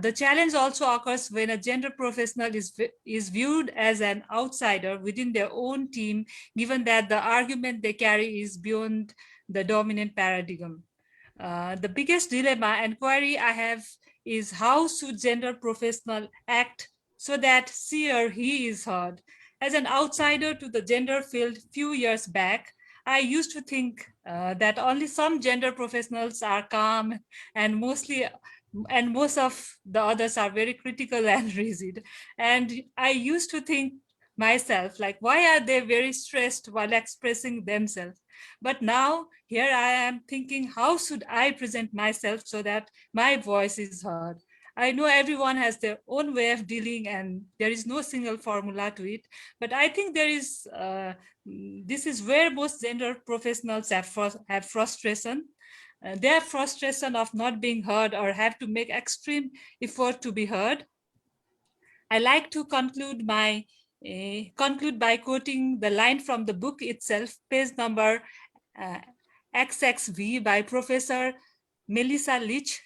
The challenge also occurs when a gender professional is viewed as an outsider within their own team, given that the argument they carry is beyond the dominant paradigm. The biggest dilemma and query I have is how should gender professional act so that she or he is heard. As an outsider to the gender field few years back, I used to think that only some gender professionals are calm and most of the others are very critical and rigid. And I used to think myself, like, why are they very stressed while expressing themselves? But now here I am thinking, how should I present myself so that my voice is heard? I know everyone has their own way of dealing and there is no single formula to it, but I think this is where most gender professionals have frustration. They have frustration of not being heard or have to make extreme effort to be heard. I like to conclude by quoting the line from the book itself, page number XXV by Professor Melissa Leach.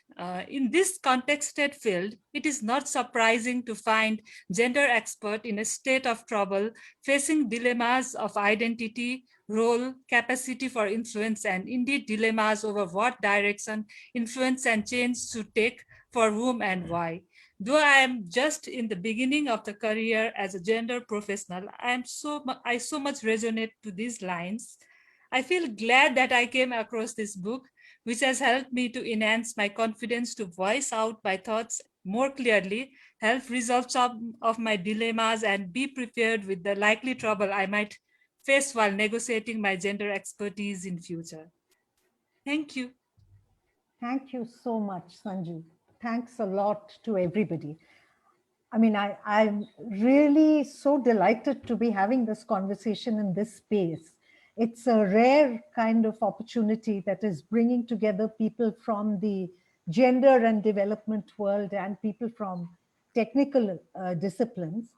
In this contexted field, it is not surprising to find gender expert in a state of trouble, facing dilemmas of identity, role, capacity for influence, and indeed dilemmas over what direction influence and change should take for whom and why. Though I am just in the beginning of the career as a gender professional, I so much resonate to these lines. I feel glad that I came across this book, which has helped me to enhance my confidence to voice out my thoughts more clearly, help resolve some of my dilemmas, and be prepared with the likely trouble I might face while negotiating my gender expertise in future. Thank you. Thank you so much, Sanju. Thanks a lot to everybody. I mean, I'm really so delighted to be having this conversation in this space. It's a rare kind of opportunity that is bringing together people from the gender and development world and people from technical disciplines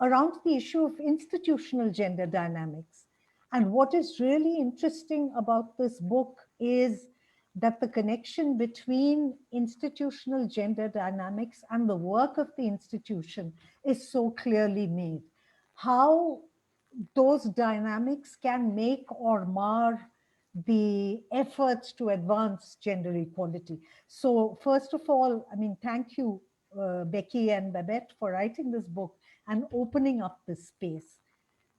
around the issue of institutional gender dynamics. And what is really interesting about this book is that the connection between institutional gender dynamics and the work of the institution is so clearly made. How those dynamics can make or mar the efforts to advance gender equality. So first of all, I mean, thank you, Becky and Babette, for writing this book and opening up this space.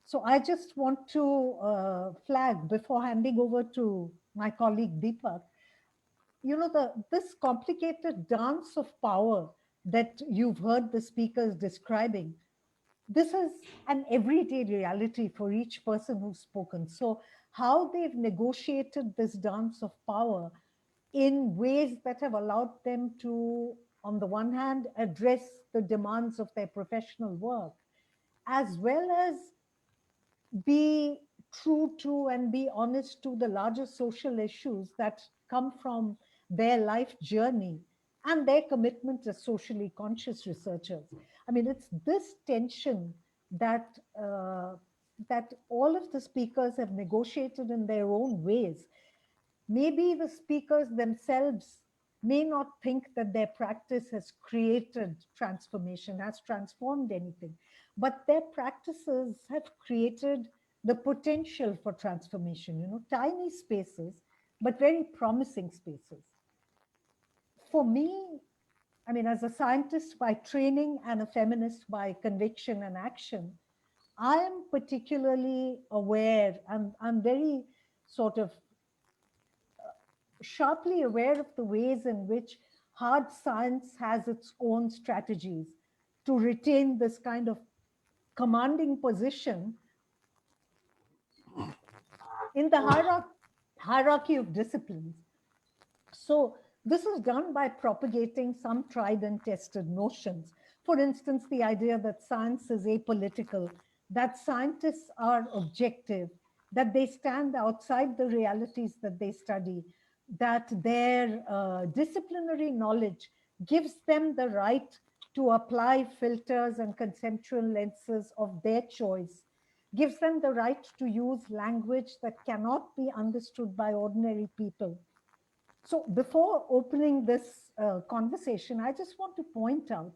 So I just want to flag before handing over to my colleague Deepak, you know, this complicated dance of power that you've heard the speakers describing, this is an everyday reality for each person who's spoken. So how they've negotiated this dance of power in ways that have allowed them to, on the one hand, address the demands of their professional work, as well as be true to and be honest to the larger social issues that come from their life journey and their commitment as socially conscious researchers. I mean, it's this tension that that all of the speakers have negotiated in their own ways. Maybe the speakers themselves may not think that their practice has created transformation, has transformed anything, but their practices have created the potential for transformation, you know, tiny spaces, but very promising spaces. For me, I mean, as a scientist by training and a feminist by conviction and action, I am particularly aware, I'm very sort of sharply aware of the ways in which hard science has its own strategies to retain this kind of commanding position in the hierarchy of disciplines. So this is done by propagating some tried and tested notions. For instance, the idea that science is apolitical, that scientists are objective, that they stand outside the realities that they study, that their disciplinary knowledge gives them the right to apply filters and conceptual lenses of their choice, gives them the right to use language that cannot be understood by ordinary people. So before opening this conversation, I just want to point out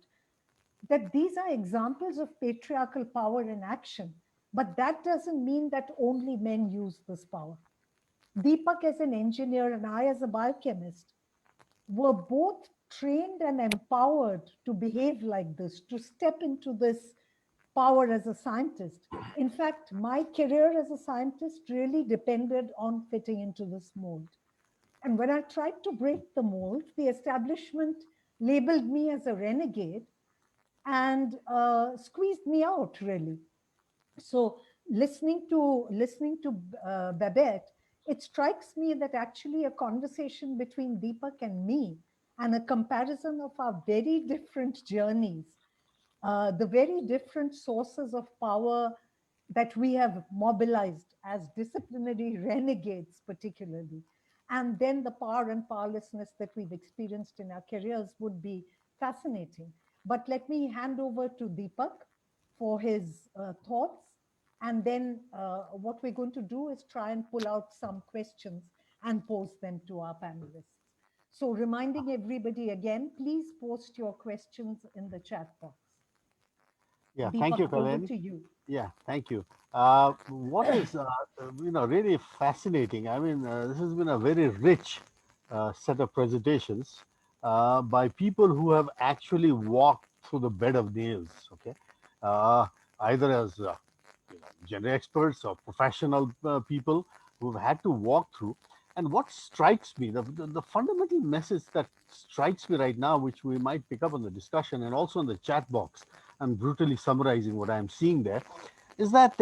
that these are examples of patriarchal power in action, but that doesn't mean that only men use this power. Deepak as an engineer and I as a biochemist were both trained and empowered to behave like this, to step into this power as a scientist. In fact, my career as a scientist really depended on fitting into this mold. And when I tried to break the mold, the establishment labeled me as a renegade and squeezed me out, really. So listening to Babette, it strikes me that actually a conversation between Deepak and me and a comparison of our very different journeys, the very different sources of power that we have mobilized as disciplinary renegades, particularly, and then the power and powerlessness that we've experienced in our careers would be fascinating. But let me hand over to Deepak for his thoughts. And then what we're going to do is try and pull out some questions and pose them to our panelists. So reminding everybody again, please post your questions in the chat box. Yeah, Deepak, thank you, over Kalani. to you. Yeah, thank you. What is really fascinating? I mean, this has been a very rich set of presentations by people who have actually walked through the bed of nails. Okay, either as gender experts or professional people who've had to walk through. And what strikes me, the fundamental message that strikes me right now, which we might pick up on the discussion and also in the chat box, I'm brutally summarizing what I'm seeing there, is that,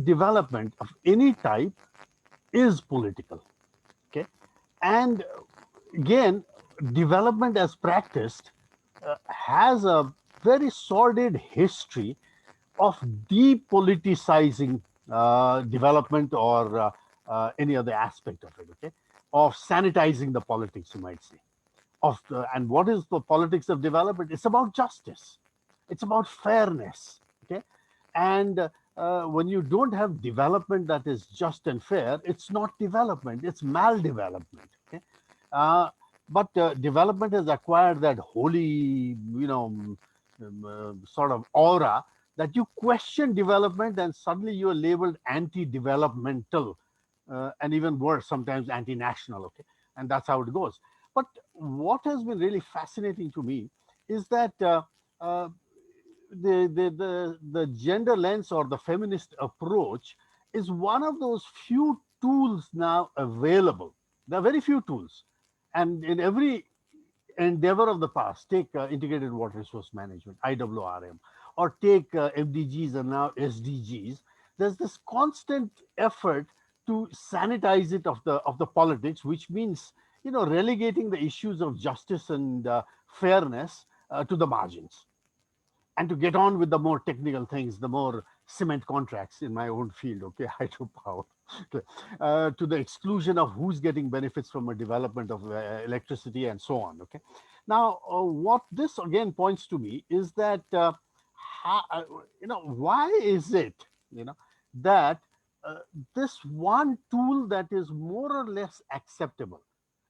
development of any type is political. Okay. And again, development as practiced has a very sordid history of depoliticizing development or any other aspect of it, okay? Of sanitizing the politics, you might say. And what is the politics of development? It's about justice. It's about fairness, okay? And when you don't have development that is just and fair, it's not development, it's maldevelopment, okay? But development has acquired that holy, sort of aura that you question development and suddenly you are labeled anti-developmental and even worse, sometimes anti-national, okay? And that's how it goes. But what has been really fascinating to me is that the gender lens or the feminist approach is one of those few tools now available. There are very few tools. And in every endeavor of the past, take integrated water resource management, IWRM, or take MDGs and now SDGs, there's this constant effort to sanitize it of the politics, which means relegating the issues of justice and fairness to the margins, and to get on with the more technical things, the more cement contracts in my own field, okay, hydropower, to the exclusion of who's getting benefits from a development of electricity and so on, okay. Now, what this again points to me is that, why is it, that this one tool that is more or less acceptable,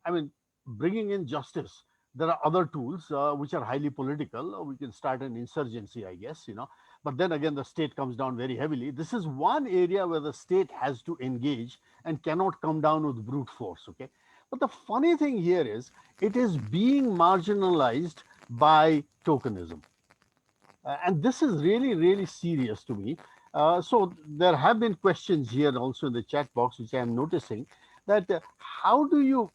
I mean, bringing in justice, there are other tools which are highly political. We can start an insurgency, I guess, but then again, the state comes down very heavily. This is one area where the state has to engage and cannot come down with brute force, okay? But the funny thing here is it is being marginalized by tokenism. And this is really, really serious to me. So there have been questions here also in the chat box, which I am noticing that how do you,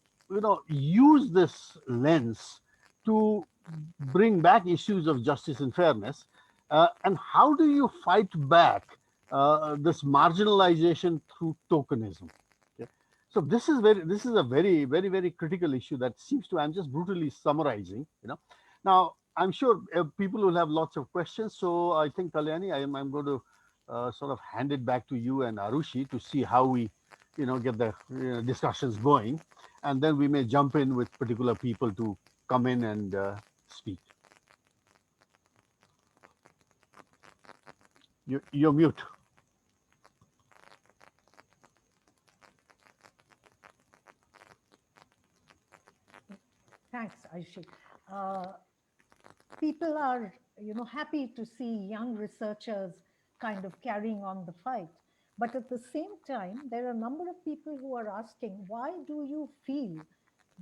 use this lens to bring back issues of justice and fairness, and how do you fight back this marginalization through tokenism? Okay? So this is a very, very, very critical issue that seems to, I'm just brutally summarizing. Now I'm sure people will have lots of questions. So I think, Kalyani, I'm going to sort of hand it back to you and Arushi to see how we, get the discussions going, and then we may jump in with particular people to come in and speak. You're mute. Thanks, Aishi. People are, happy to see young researchers kind of carrying on the fight. But at the same time, there are a number of people who are asking, why do you feel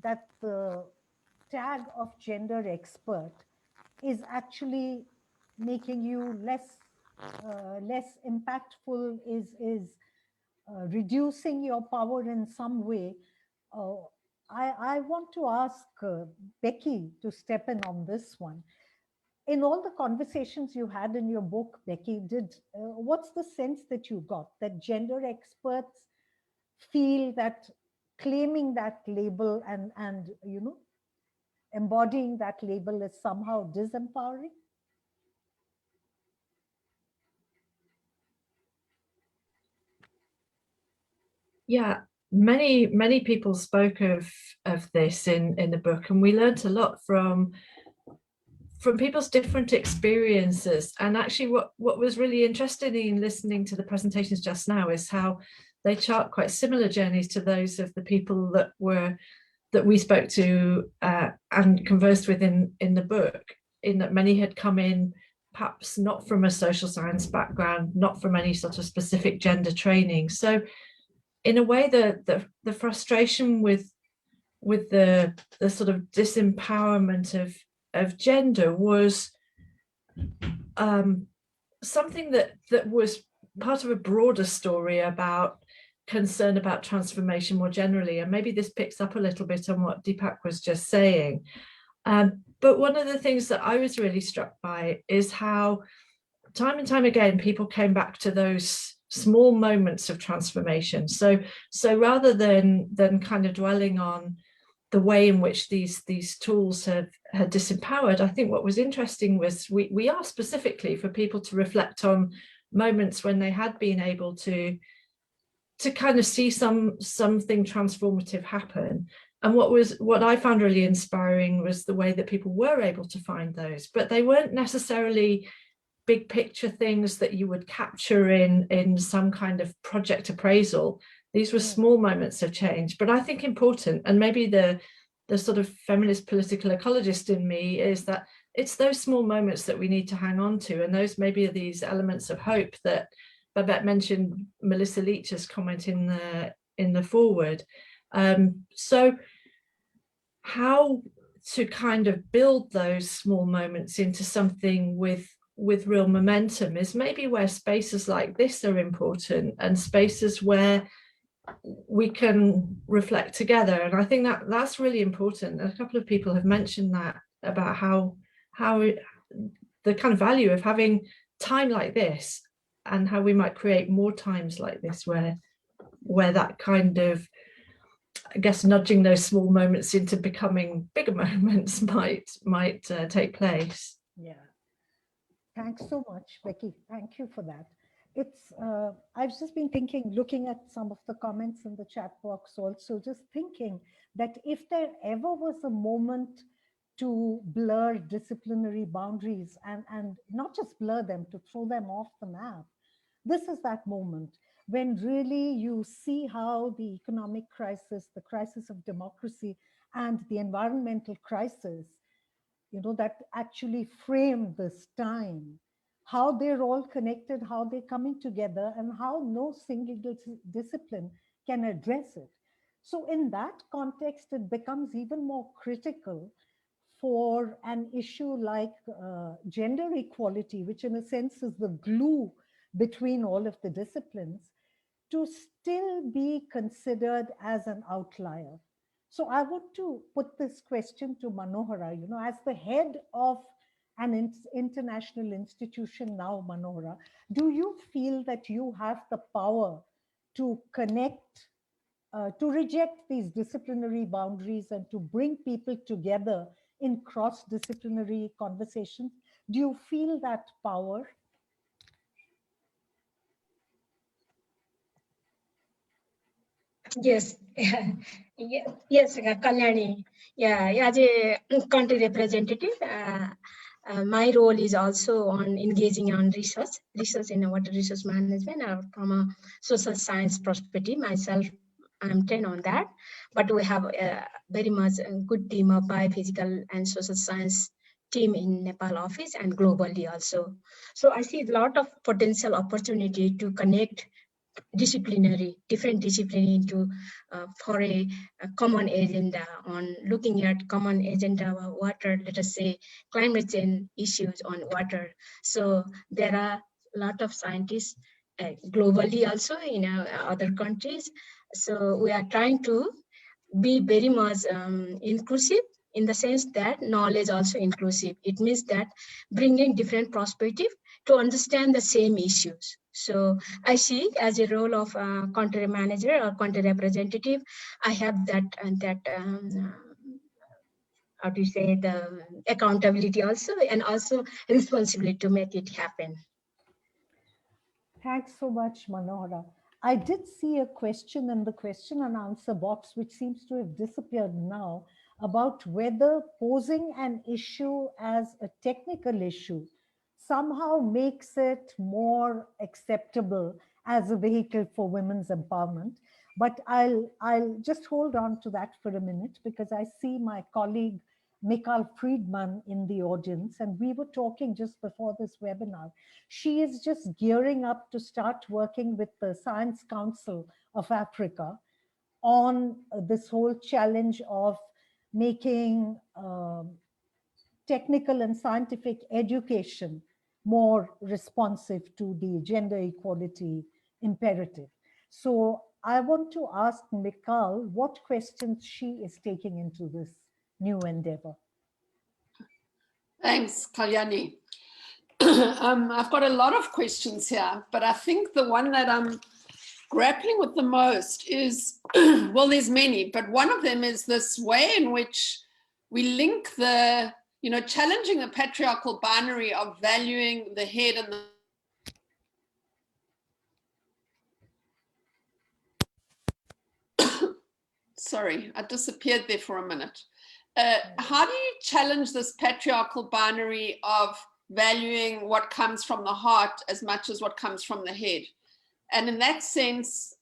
that the tag of gender expert is actually making you less impactful, is reducing your power in some way? I want to ask Becky to step in on this one. In all the conversations you had in your book, Becky, what's the sense that you got that gender experts feel that claiming that label and embodying that label is somehow disempowering? Yeah, many people spoke of this in the book, and we learned a lot from people's different experiences. And actually what was really interesting in listening to the presentations just now is how they chart quite similar journeys to those of the people that we spoke to and conversed with in the book, in that many had come in perhaps not from a social science background, not from any sort of specific gender training. So in a way, the frustration with the sort of disempowerment of gender was something that was part of a broader story about concern about transformation more generally. And maybe this picks up a little bit on what Deepak was just saying. But one of the things that I was really struck by is how time and time again, people came back to those small moments of transformation. So rather than kind of dwelling on the way in which these tools had disempowered, I think what was interesting was we asked specifically for people to reflect on moments when they had been able to kind of see something transformative happen. And what I found really inspiring was the way that people were able to find those, but they weren't necessarily big picture things that you would capture in some kind of project appraisal. These were small moments of change, but I think important. And maybe the sort of feminist political ecologist in me is that it's those small moments that we need to hang on to. And those maybe are these elements of hope that Babette mentioned, Melissa Leach's comment in the foreword. So how to kind of build those small moments into something with real momentum is maybe where spaces like this are important, and spaces where we can reflect together. And I think that's really important. A couple of people have mentioned that about how the kind of value of having time like this, and how we might create more times like this where that kind of, I guess, nudging those small moments into becoming bigger moments might take place. Yeah. Thanks so much, Becky. Thank you for that. It's I've just been thinking, looking at some of the comments in the chat box also, just thinking that if there ever was a moment to blur disciplinary boundaries and not just blur them, to throw them off the map, this is that moment when really you see how the economic crisis, the crisis of democracy, and the environmental crisis, that actually frame this time, how they're all connected, how they're coming together, and how no single discipline can address it. So in that context, it becomes even more critical for an issue like gender equality, which in a sense is the glue between all of the disciplines, to still be considered as an outlier. So I want to put this question to Manohara, as the head of an international institution now, Manohara, do you feel that you have the power to connect, to reject these disciplinary boundaries and to bring people together in cross-disciplinary conversations? Do you feel that power? Yes, yes, Kalyani. Yeah, as a country representative, my role is also on engaging on research in water resource management from a social science perspective. Myself, I'm trained on that, but we have very much a good team of biophysical and social science team in Nepal office and globally also. So I see a lot of potential opportunity to connect different discipline into for a common agenda on looking at common agenda of water, let us say climate change issues on water. So there are a lot of scientists globally also in other countries. So we are trying to be very much inclusive in the sense that knowledge also inclusive. It means that bringing different perspective to understand the same issues. So I see as a role of a country manager or country representative, I have that how to say, the accountability also, and also responsibility to make it happen. Thanks so much, Manohara. I did see a question in the question and answer box, which seems to have disappeared now, about whether posing an issue as a technical issue somehow makes it more acceptable as a vehicle for women's empowerment. But I'll just hold on to that for a minute, because I see my colleague Mikal Friedman in the audience, and we were talking just before this webinar. She is just gearing up to start working with the Science Council of Africa on this whole challenge of making technical and scientific education more responsive to the gender equality imperative. So I want to ask Mikal what questions she is taking into this new endeavor. Thanks, Kalyani. I've got a lot of questions here, but I think the one that I'm grappling with the most is, well, there's many, but one of them is this way in which we link the, challenging the patriarchal binary of valuing the head and the sorry, I disappeared there for a minute. How do you challenge this patriarchal binary of valuing what comes from the heart as much as what comes from the head? And in that sense,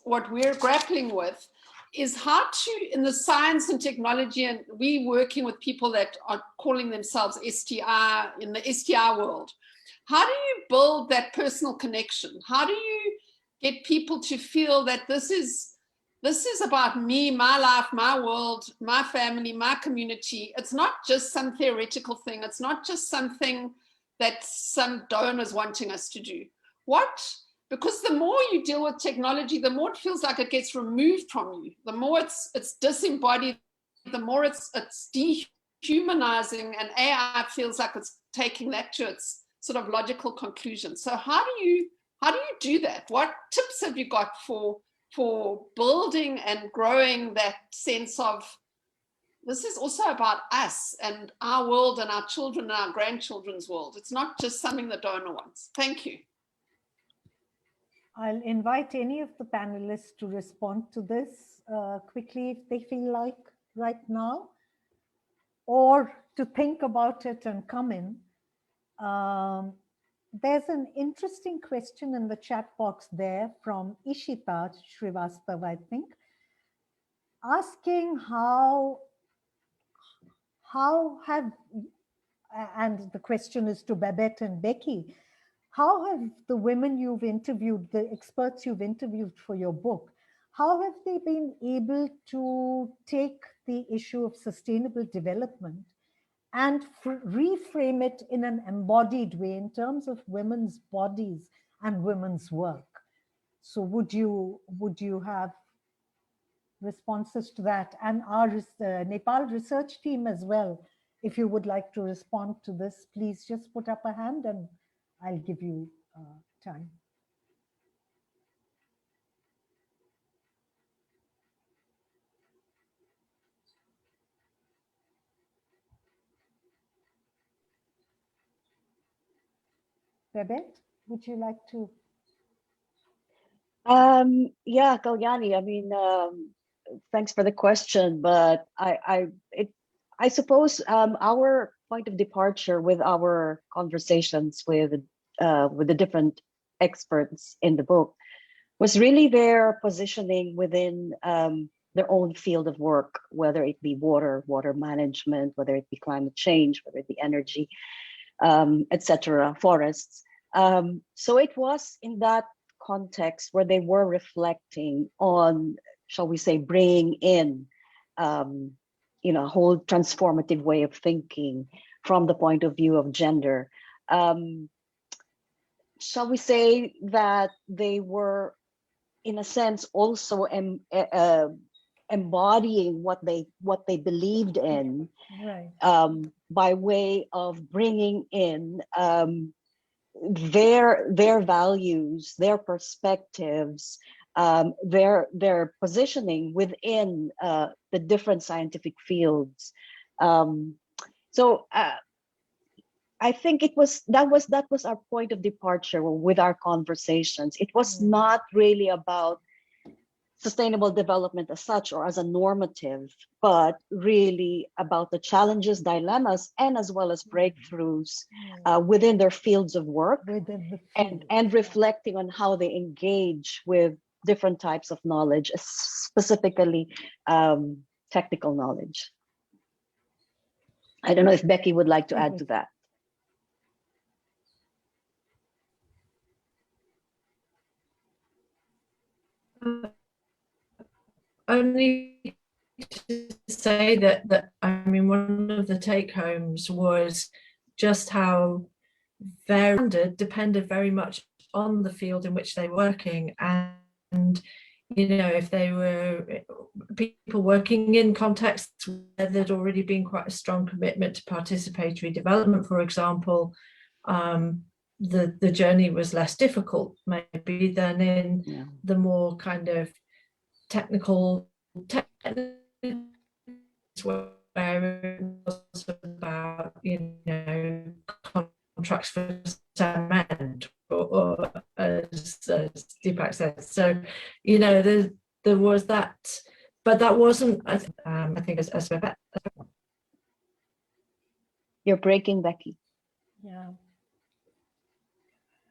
what we're grappling with is how to, in the science and technology, and we working with people that are calling themselves STI, in the STI world, how do you build that personal connection? How do you get people to feel that this is about me, my life, my world, my family, my community? It's not just some theoretical thing. It's not just something that some donors wanting us to do. Because the more you deal with technology, the more it feels like it gets removed from you. The more it's disembodied, the more it's dehumanizing, and AI feels like it's taking that to its sort of logical conclusion. So how do you do that? What tips have you got for building and growing that sense of this is also about us and our world and our children and our grandchildren's world? It's not just something the donor wants. Thank you. I'll invite any of the panelists to respond to this quickly if they feel like right now, or to think about it and come in. There's an interesting question in the chat box there from Ishita Srivastav, I think, asking how have, and the question is to Babette and Becky, how have the women you've interviewed, the experts you've interviewed for your book, how have they been able to take the issue of sustainable development and reframe it in an embodied way in terms of women's bodies and women's work? So would you have responses to that? And our Nepal research team as well, if you would like to respond to this, please just put up a hand and I'll give you time. Babette, would you like to? Yeah, Kalyani, I mean, thanks for the question, but I suppose our point of departure with our conversations with the different experts in the book was really their positioning within their own field of work, whether it be water management, whether it be climate change, whether it be energy, etc., forests. So it was in that context where they were reflecting on, shall we say, bringing in a whole transformative way of thinking from the point of view of gender. Shall we say that they were, in a sense, also embodying what they believed in, right, by way of bringing in their values, their perspectives, their positioning within the different scientific fields. So I think that was our point of departure with our conversations. It was not really about sustainable development as such or as a normative, but really about the challenges, dilemmas, and as well as breakthroughs within their fields of work, and reflecting on how they engage with different types of knowledge, specifically technical knowledge. I don't know if Becky would like to add to that. Only to say that I mean, one of the take homes was just how varied depended very much on the field in which they were working, and if they were people working in contexts where there'd already been quite a strong commitment to participatory development, for example, the journey was less difficult maybe than in the more kind of technical where it was about contracts for cement or as Deepak said. So there was that, but that wasn't I think as You're breaking, Becky. Yeah.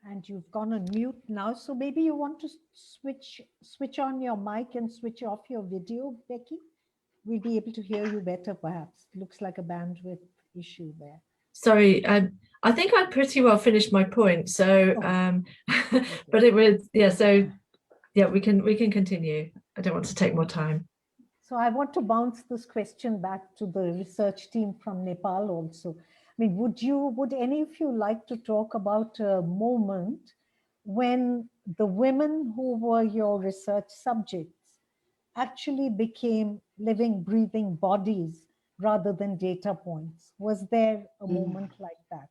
And you've gone on mute now, so maybe you want to switch on your mic and switch off your video, Becky. We'll be able to hear you better, perhaps. Looks like a bandwidth issue there. Sorry, I think I pretty well finished my point. So, but it was So, we can continue. I don't want to take more time. So I want to bounce this question back to the research team from Nepal also. I mean, would any of you like to talk about a moment when the women who were your research subjects actually became living, breathing bodies rather than data points? Was there a moment like that?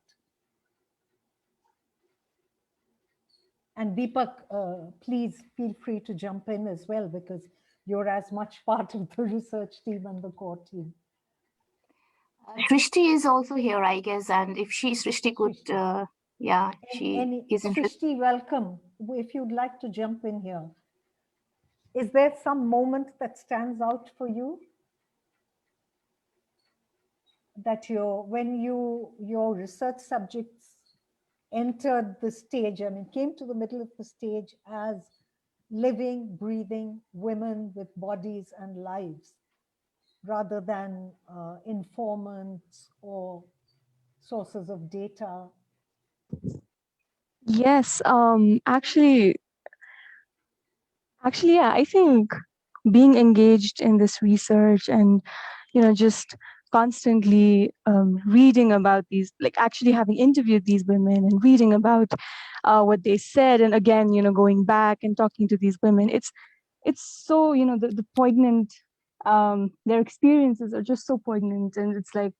And Deepak, please feel free to jump in as well, because you're as much part of the research team and the core team. Srishti is also here, I guess, and if Srishti could, she is interested. Srishti, welcome. If you'd like to jump in here. Is there some moment that stands out for you? That when your research subjects entered the stage, I mean, came to the middle of the stage as living, breathing women with bodies and lives, rather than informants or sources of data? Yes, yeah, I think being engaged in this research and, just constantly reading about these, like actually having interviewed these women and reading about what they said, and again, going back and talking to these women, it's so, the poignant, their experiences are just so poignant, and it's like,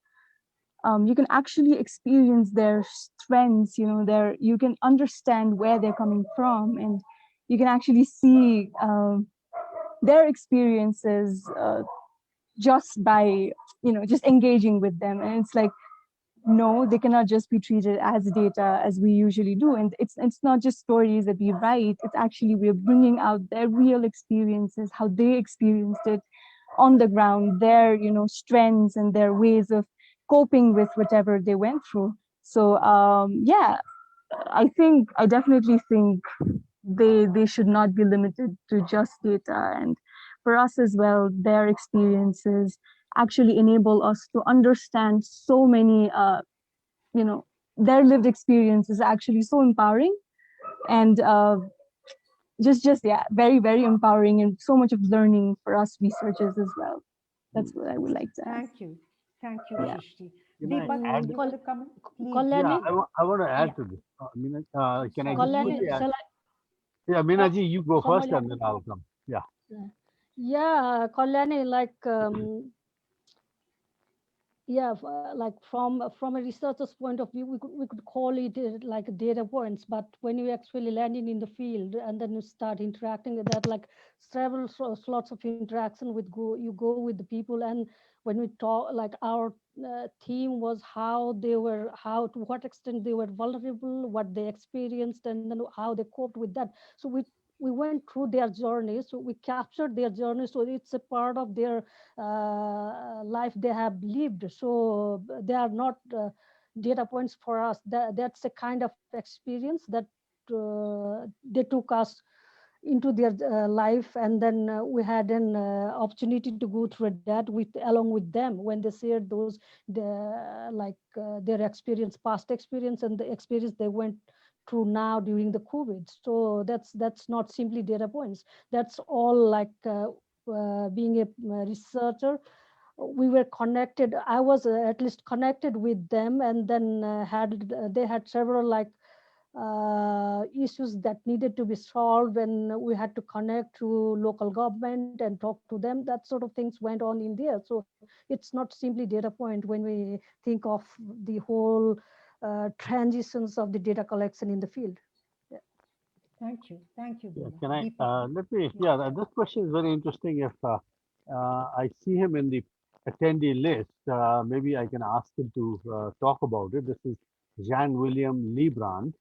you can actually experience their strengths, you can understand where they're coming from, and you can actually see their experiences just by, just engaging with them. And it's like, no, they cannot just be treated as data as we usually do. And it's not just stories that we write, it's actually we're bringing out their real experiences, how they experienced it on the ground, their, strengths and their ways of coping with whatever they went through. So yeah, I definitely think they should not be limited to just data. And for us as well, their experiences actually enable us to understand so many, their lived experience is actually so empowering, and just yeah, very, very empowering, and so much of learning for us researchers as well. That's what I would like to add. Thank you, Yeah. Srishti. Deepak, you want to come? Yeah, I want to add to this. Can I just quickly add? Yeah, Minaji, you go first and then I'll come. Yeah. Yeah, Kalyani, like yeah, like from a researcher's point of view, we could call it like data points, but when you actually landing in the field and then you start interacting with that, like several slots of interaction with you go with the people. And when we talk, like our theme was how to what extent they were vulnerable, what they experienced, and then how they coped with that. So we went through their journey, so we captured their journey, so it's a part of their life they have lived. So they are not data points for us. That's a kind of experience that they took us into their life, and then we had an opportunity to go through that along with them when they shared their experience, past experience, and the experience they went through now during the COVID. So that's not simply data points. That's all like being a researcher. We were connected. I was at least connected with them, and then they had several like issues that needed to be solved, and we had to connect to local government and talk to them. That sort of things went on in there. So it's not simply data point when we think of the whole transitions of the data collection in the field. Yeah. Thank you. Yeah, can I let me? Yeah, this question is very interesting. If I see him in the attendee list, maybe I can ask him to talk about it. This is Jean William Lebrand,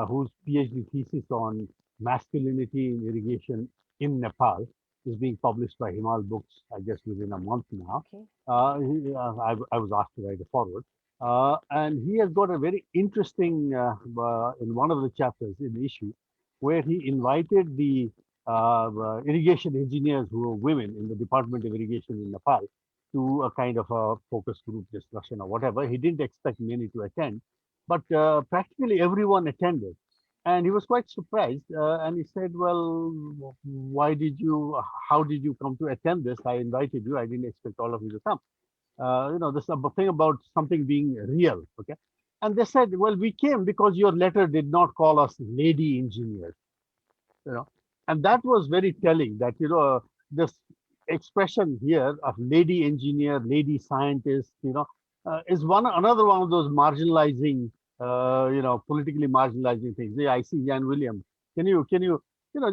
whose PhD thesis on masculinity in irrigation in Nepal is being published by Himal Books, I guess, within a month now. Okay. I was asked to write a forward. And he has got a very interesting, in one of the chapters in the issue, where he invited the irrigation engineers who were women in the Department of Irrigation in Nepal to a kind of a focus group discussion or whatever. He didn't expect many to attend, but practically everyone attended. And he was quite surprised. And he said, well, how did you come to attend this? I invited you. I didn't expect all of you to come. This thing about something being real. Okay. And they said, well, we came because your letter did not call us lady engineers. And that was very telling that, this expression here of lady engineer, lady scientist, is another one of those marginalizing, politically marginalizing things. Yeah, I see Jan William. Can you,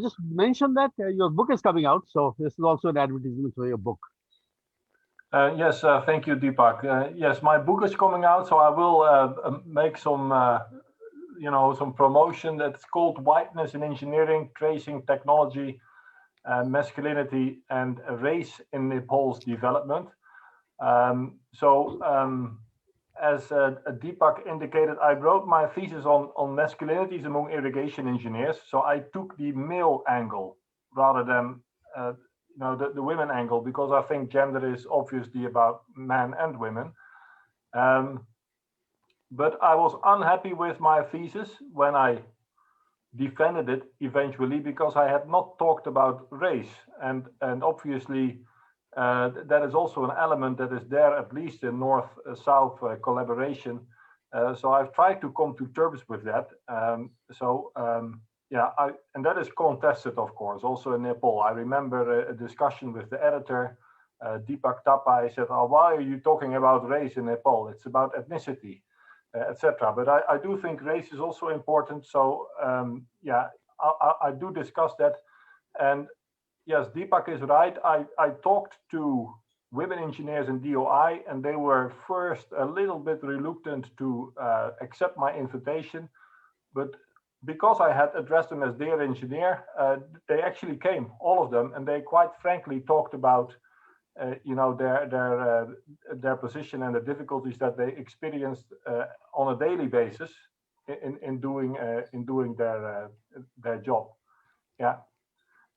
just mention that your book is coming out. So this is also an advertisement for your book. Yes, thank you, Deepak. Yes, my book is coming out, so I will make some, some promotion. That's called Whiteness in Engineering, Tracing Technology, Masculinity and Race in Nepal's Development. As Deepak indicated, I wrote my thesis on masculinities among irrigation engineers. So I took the male angle rather than the women angle, because I think gender is obviously about men and women. But I was unhappy with my thesis when I defended it eventually because I had not talked about race, and obviously that is also an element that is there, at least in North-South collaboration. So I've tried to come to terms with that. Yeah, and that is contested, of course, also in Nepal. I remember a discussion with the editor, Deepak Thapa. I said, "Oh, why are you talking about race in Nepal? It's about ethnicity, etc." But I do think race is also important. So yeah, I do discuss that. And yes, Deepak is right. I talked to women engineers in DOI, and they were first a little bit reluctant to accept my invitation. But because I had addressed them as their engineer, they actually came, all of them, and they quite frankly talked about you know, their position and the difficulties that they experienced on a daily basis in doing their job. Yeah.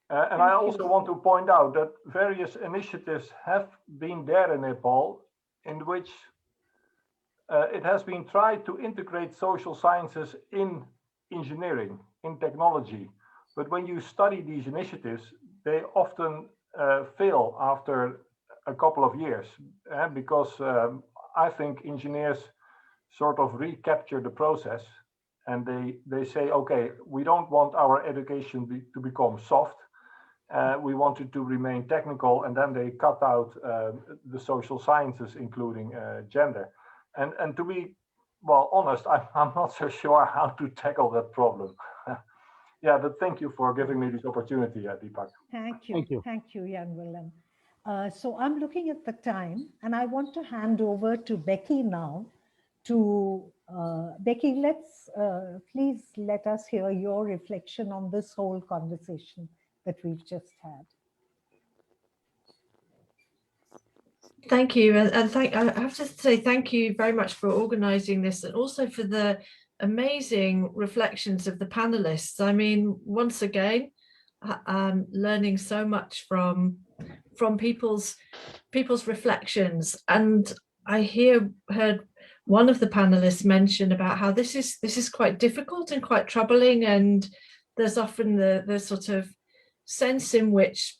And I also want to point out that various initiatives have been there in Nepal in which it has been tried to integrate social sciences in engineering, in technology. But when you study these initiatives, they often fail after a couple of years, because I think engineers sort of recapture the process, and they say, okay, we don't want our education to become soft. We want it to remain technical, and then they cut out the social sciences, including gender. And to be, well, honest, I'm not so sure how to tackle that problem. Yeah, but thank you for giving me this opportunity, Deepak. Thank you. Thank you, Jan Willem. So I'm looking at the time, and I want to hand over to Becky now. Becky, please let us hear your reflection on this whole conversation that we've just had. Thank you, and I have to say thank you very much for organising this, and also for the amazing reflections of the panelists. I mean, once again, I'm learning so much from people's reflections, and I heard one of the panelists mention about how this is quite difficult and quite troubling, and there's often the sort of sense in which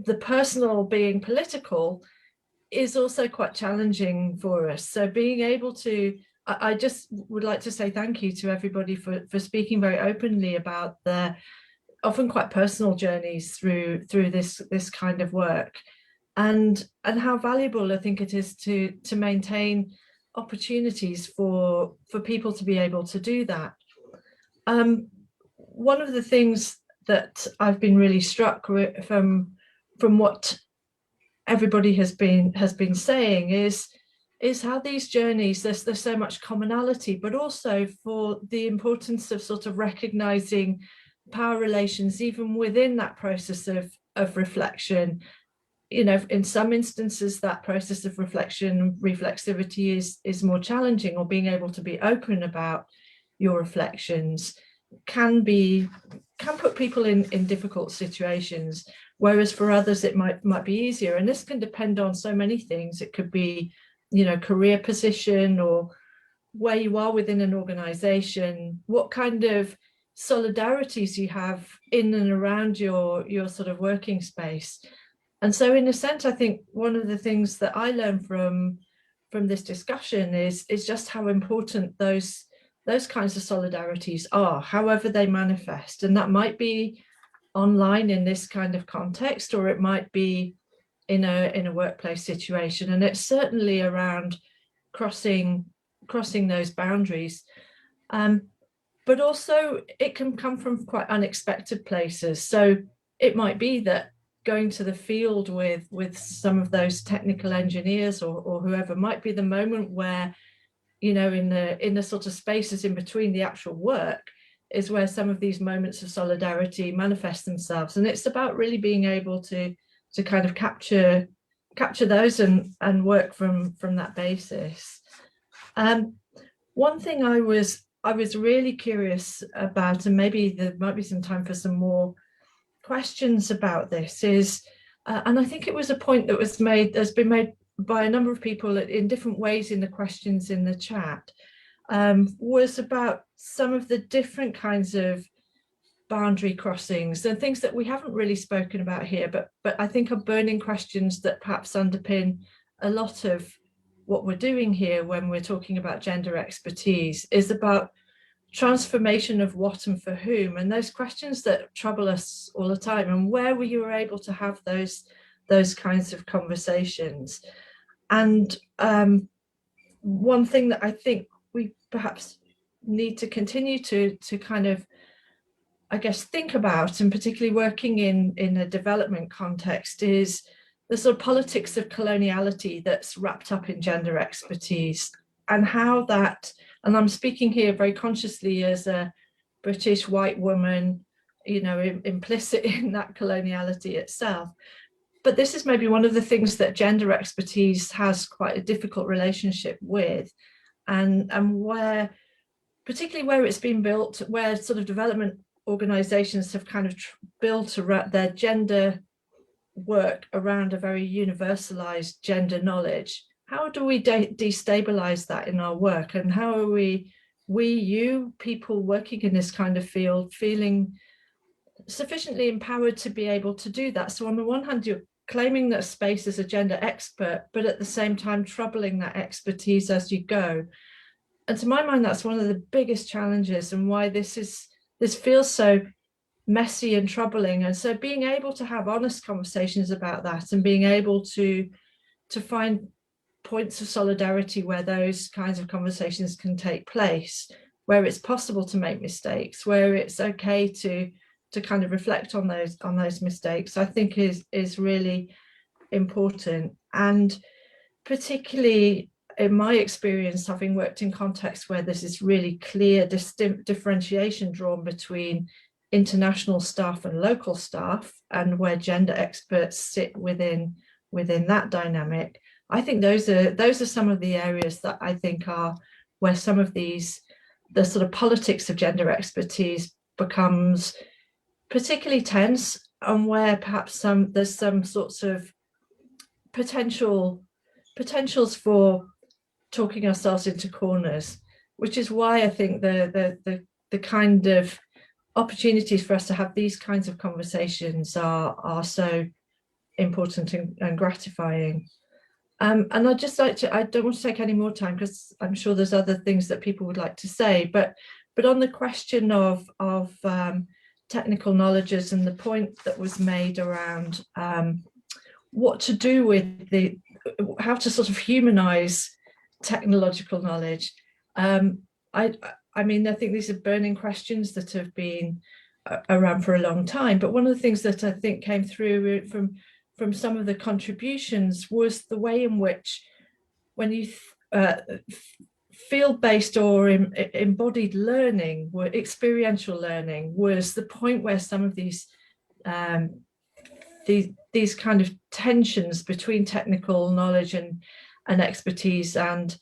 the personal being political is also quite challenging for us. So being able to, I just would like to say thank you to everybody for speaking very openly about their often quite personal journeys through this kind of work, and how valuable I think it is to maintain opportunities for people to be able to do that. One of the things that I've been really struck with from what everybody has been saying is how these journeys, there's so much commonality, but also for the importance of sort of recognizing power relations even within that process of reflection. You know, in some instances that process of reflection, reflexivity is more challenging, or being able to be open about your reflections can put people in difficult situations, whereas for others it might be easier. And this can depend on so many things. It could be, you know, career position, or where you are within an organization, what kind of solidarities you have in and around your sort of working space. And so in a sense, I think one of the things that I learned from this discussion is just how important those kinds of solidarities are, however they manifest. And that might be online in this kind of context, or it might be in a workplace situation. And it's certainly around crossing those boundaries. But also it can come from quite unexpected places. So it might be that going to the field with some of those technical engineers or whoever might be the moment where, you know, in the sort of spaces in between the actual work is where some of these moments of solidarity manifest themselves. And it's about really being able to kind of capture those and work from that basis. One thing I was really curious about, and maybe there might be some time for some more questions about this, is, and I think it was a point that was made, that's been made by a number of people in different ways in the questions in the chat, was about some of the different kinds of boundary crossings and things that we haven't really spoken about here, but I think are burning questions that perhaps underpin a lot of what we're doing here when we're talking about gender expertise, is about transformation of what and for whom, and those questions that trouble us all the time, and where we were able to have those kinds of conversations. And one thing that I think we perhaps need to continue to kind of, I guess, think about, and particularly working in a development context, is the sort of politics of coloniality that's wrapped up in gender expertise, and how that, and I'm speaking here very consciously as a British white woman, you know, implicit in that coloniality itself. But this is maybe one of the things that gender expertise has quite a difficult relationship with, and where, particularly where it's been built, where sort of development organizations have kind of built their gender work around a very universalized gender knowledge. How do we destabilize that in our work, and how are you people working in this kind of field feeling sufficiently empowered to be able to do that? So on the one hand, you're claiming that space as a gender expert, but at the same time troubling that expertise as you go. And to my mind, that's one of the biggest challenges, and why this feels so messy and troubling. And so being able to have honest conversations about that, and being able to find points of solidarity where those kinds of conversations can take place, where it's possible to make mistakes, where it's okay to kind of reflect on those mistakes, I think is really important. And particularly in my experience, having worked in contexts where there's this really clear differentiation drawn between international staff and local staff, and where gender experts sit within that dynamic, I think those are some of the areas that I think are where some of the sort of politics of gender expertise becomes particularly tense, and where perhaps there's some sorts of potentials for talking ourselves into corners, which is why I think the kind of opportunities for us to have these kinds of conversations are so important and gratifying. And I'd just like to, I don't want to take any more time, because I'm sure there's other things that people would like to say, but on the question of technical knowledges, and the point that was made around what to do with how to sort of humanize technological knowledge. I mean, I think these are burning questions that have been around for a long time, but one of the things that I think came through from some of the contributions was the way in which, when you field-based or embodied learning, experiential learning, was the point where some of these kind of tensions between technical knowledge and expertise and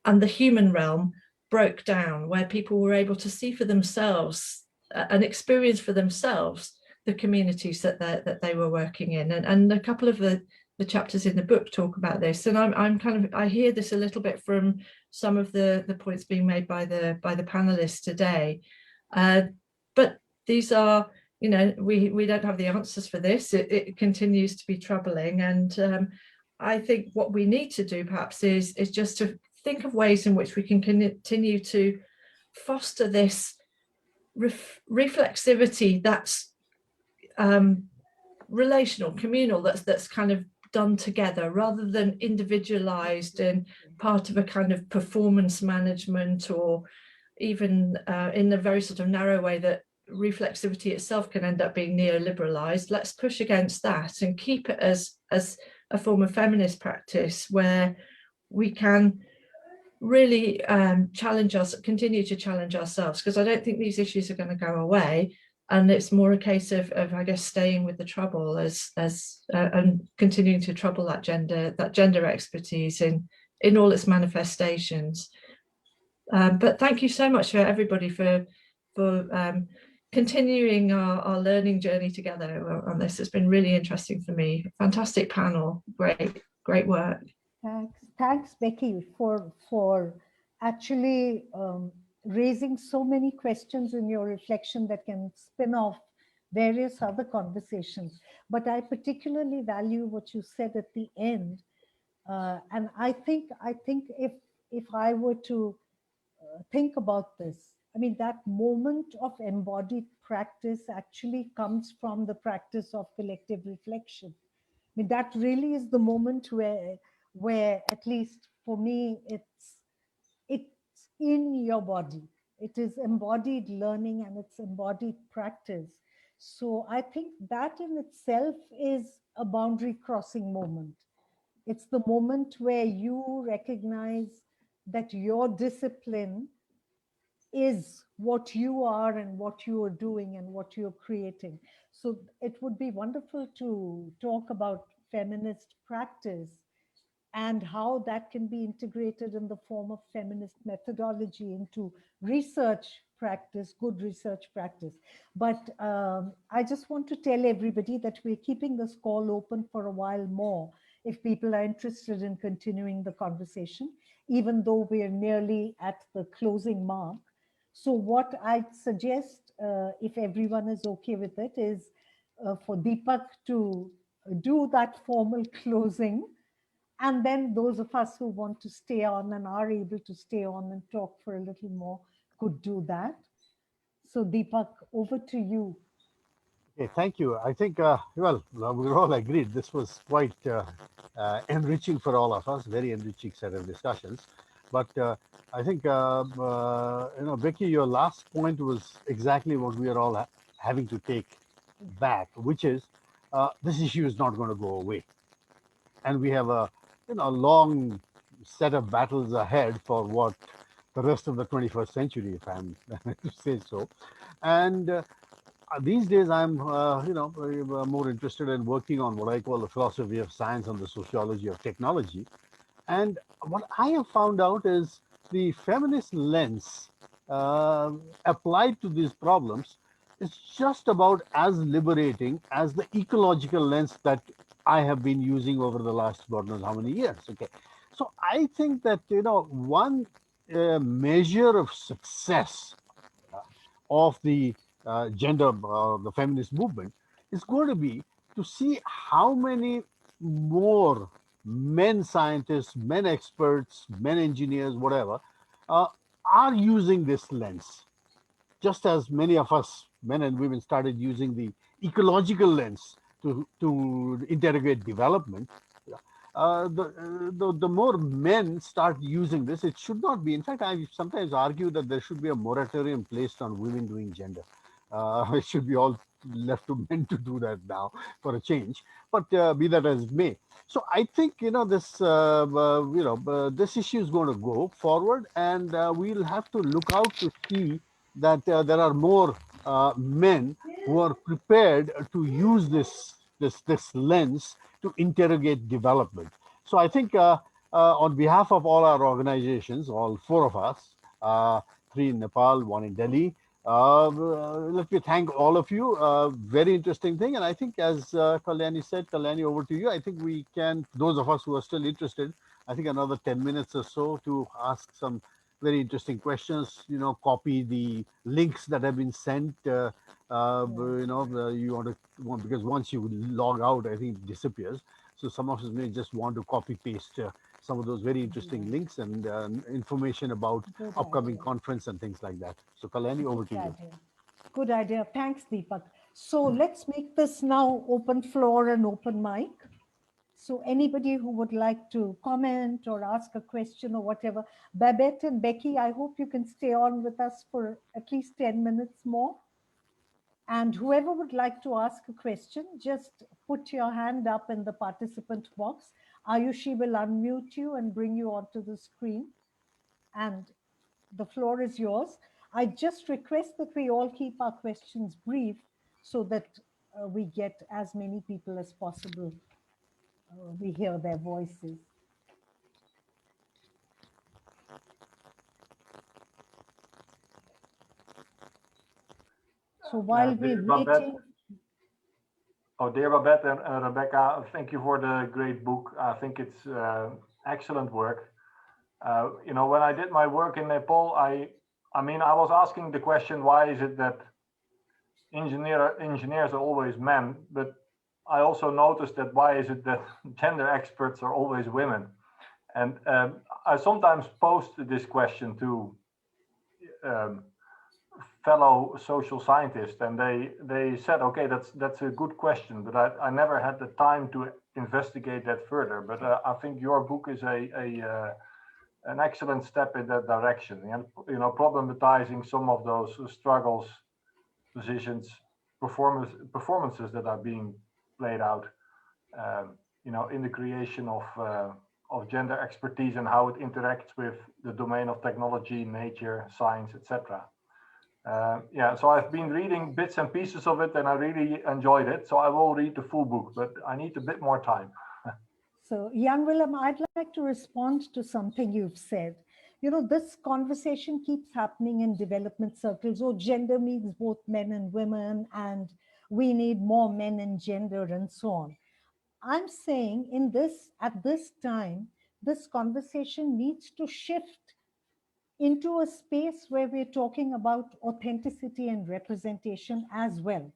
the human realm broke down, where people were able to see for themselves and experience for themselves the communities that they were working in. And a couple of the chapters in the book talk about this, and I hear this a little bit from some of the points being made by the panelists today. But these are, you know, we don't have the answers for this. It continues to be troubling, and I think what we need to do perhaps is just to think of ways in which we can continue to foster this reflexivity that's relational, communal, that's kind of done together, rather than individualized and part of a kind of performance management, or even in a very sort of narrow way that reflexivity itself can end up being neoliberalized. Let's push against that and keep it as a form of feminist practice, where we can really continue to challenge ourselves, because I don't think these issues are going to go away, and it's more a case of I guess staying with the trouble and continuing to trouble that gender expertise in all its manifestations. But thank you so much for everybody for continuing our learning journey together on this. It's been really interesting for me. Fantastic panel, great work. Thanks, Becky, for actually raising so many questions in your reflection that can spin off various other conversations. But I particularly value what you said at the end. And I think if I were to think about this, I mean, that moment of embodied practice actually comes from the practice of collective reflection. I mean, that really is the moment where at least for me, it's in your body. It is embodied learning and it's embodied practice. So I think that in itself is a boundary crossing moment. It's the moment where you recognize that your discipline is what you are and what you are doing and what you're creating. So it would be wonderful to talk about feminist practice and how that can be integrated in the form of feminist methodology into research practice, good research practice. But I just want to tell everybody that we're keeping this call open for a while more if people are interested in continuing the conversation, even though we're nearly at the closing mark. So what I'd suggest, if everyone is okay with it, is for Deepak to do that formal closing. And then those of us who want to stay on and are able to stay on and talk for a little more could do that. So Deepak, over to you. Okay, thank you. I think, well, we're all agreed this was quite enriching for all of us, very enriching set of discussions. But I think, Becky, your last point was exactly what we are all having to take back, which is this issue is not going to go away. And we have a long set of battles ahead for what the rest of the 21st century, if I'm to say so. And these days, I'm more interested in working on what I call the philosophy of science and the sociology of technology. And what I have found out is the feminist lens applied to these problems is just about as liberating as the ecological lens that I have been using over the last God knows how many years. Okay, so I think that one measure of success of the the feminist movement is going to be to see how many more men scientists, men experts, men engineers, whatever, are using this lens. Just as many of us, men and women, started using the ecological lens to interrogate development, the more men start using this, it should not be. In fact, I sometimes argue that there should be a moratorium placed on women doing gender. It should be all left to men to do that now for a change. But be that as it may. So I think this issue is going to go forward, and we'll have to look out to see that there are more men who are prepared to use this lens to interrogate development. So I think on behalf of all our organizations, all four of us, 3 in Nepal, 1 in Delhi, let me thank all of you. Very interesting thing. And I think as Kalyani said, Kalyani, over to you. I think we can, those of us who are still interested, I think another 10 minutes or so to ask some very interesting questions, copy the links that have been sent. You want to, because once you log out, I think it disappears. So some of us may just want to copy paste some of those very interesting links and information about upcoming conference and things like that. So Kalyani, over to you. Good idea. Thanks, Deepak. So let's make this now open floor and open mic. So anybody who would like to comment or ask a question or whatever, Babette and Becky, I hope you can stay on with us for at least 10 minutes more. And whoever would like to ask a question, just put your hand up in the participant box. Ayushi will unmute you and bring you onto the screen. And the floor is yours. I just request that we all keep our questions brief so that we get as many people as possible. We hear their voices. So while we're waiting. Oh, dear Babette and Rebecca, thank you for the great book. I think it's excellent work. When I did my work in Nepal, I I mean, I was asking the question, why is it that engineers are always men? But I also noticed that why is it that gender experts are always women? And I sometimes posed this question to fellow social scientists, and they said, okay, that's a good question, but I never had the time to investigate that further. But I think your book is an excellent step in that direction, and problematizing some of those struggles, positions, performances that are being played out, in the creation of gender expertise and how it interacts with the domain of technology, nature, science, etc. So I've been reading bits and pieces of it, and I really enjoyed it. So I will read the full book, but I need a bit more time. So, Jan Willem, I'd like to respond to something you've said. This conversation keeps happening in development circles. Oh, gender means both men and women, and we need more men in gender, and so on. I'm saying at this time, this conversation needs to shift into a space where we're talking about authenticity and representation as well.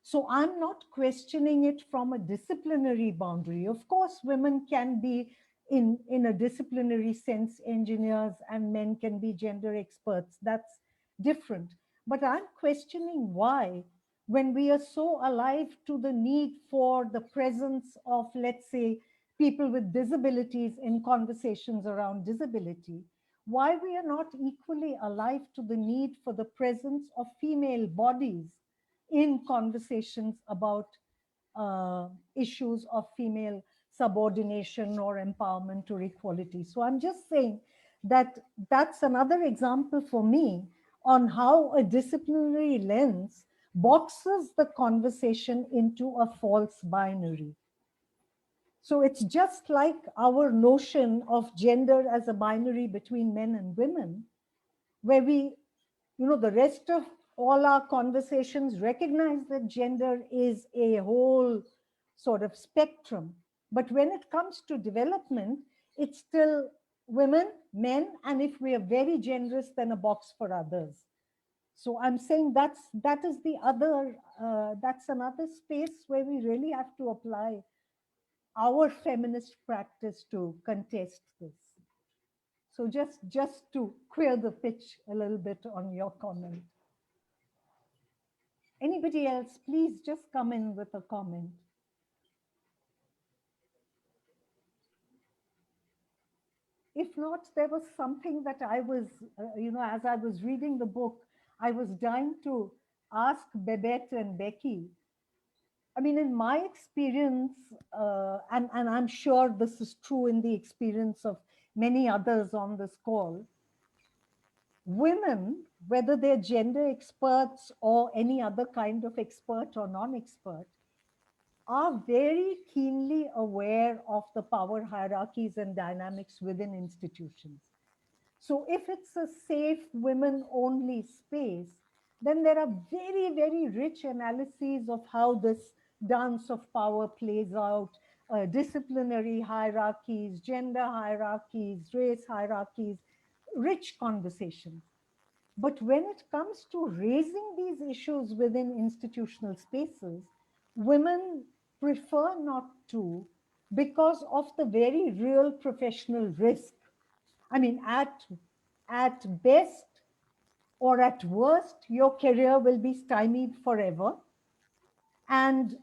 So I'm not questioning it from a disciplinary boundary. Of course, women can be in a disciplinary sense engineers, and men can be gender experts. That's different. But I'm questioning why, when we are so alive to the need for the presence of, let's say, people with disabilities in conversations around disability, why we are not equally alive to the need for the presence of female bodies in conversations about issues of female subordination or empowerment or equality. So I'm just saying that that's another example for me on how a disciplinary lens boxes the conversation into a false binary. So it's just like our notion of gender as a binary between men and women, where we, the rest of all our conversations recognize that gender is a whole sort of spectrum. But when it comes to development, it's still women, men, and if we are very generous, then a box for others. So I'm saying that's another space where we really have to apply our feminist practice to contest this. So just to queer the pitch a little bit on your comment. Anybody else, please just come in with a comment. If not, there was something that I was, as I was reading the book, I was dying to ask Babette and Becky. I mean, in my experience, and I'm sure this is true in the experience of many others on this call, women, whether they're gender experts or any other kind of expert or non-expert, are very keenly aware of the power hierarchies and dynamics within institutions. So if it's a safe women-only space, then there are very, very rich analyses of how this dance of power plays out, disciplinary hierarchies, gender hierarchies, race hierarchies, rich conversations. But when it comes to raising these issues within institutional spaces, women prefer not to, because of the very real professional risk. I mean, at best or at worst, your career will be stymied forever. And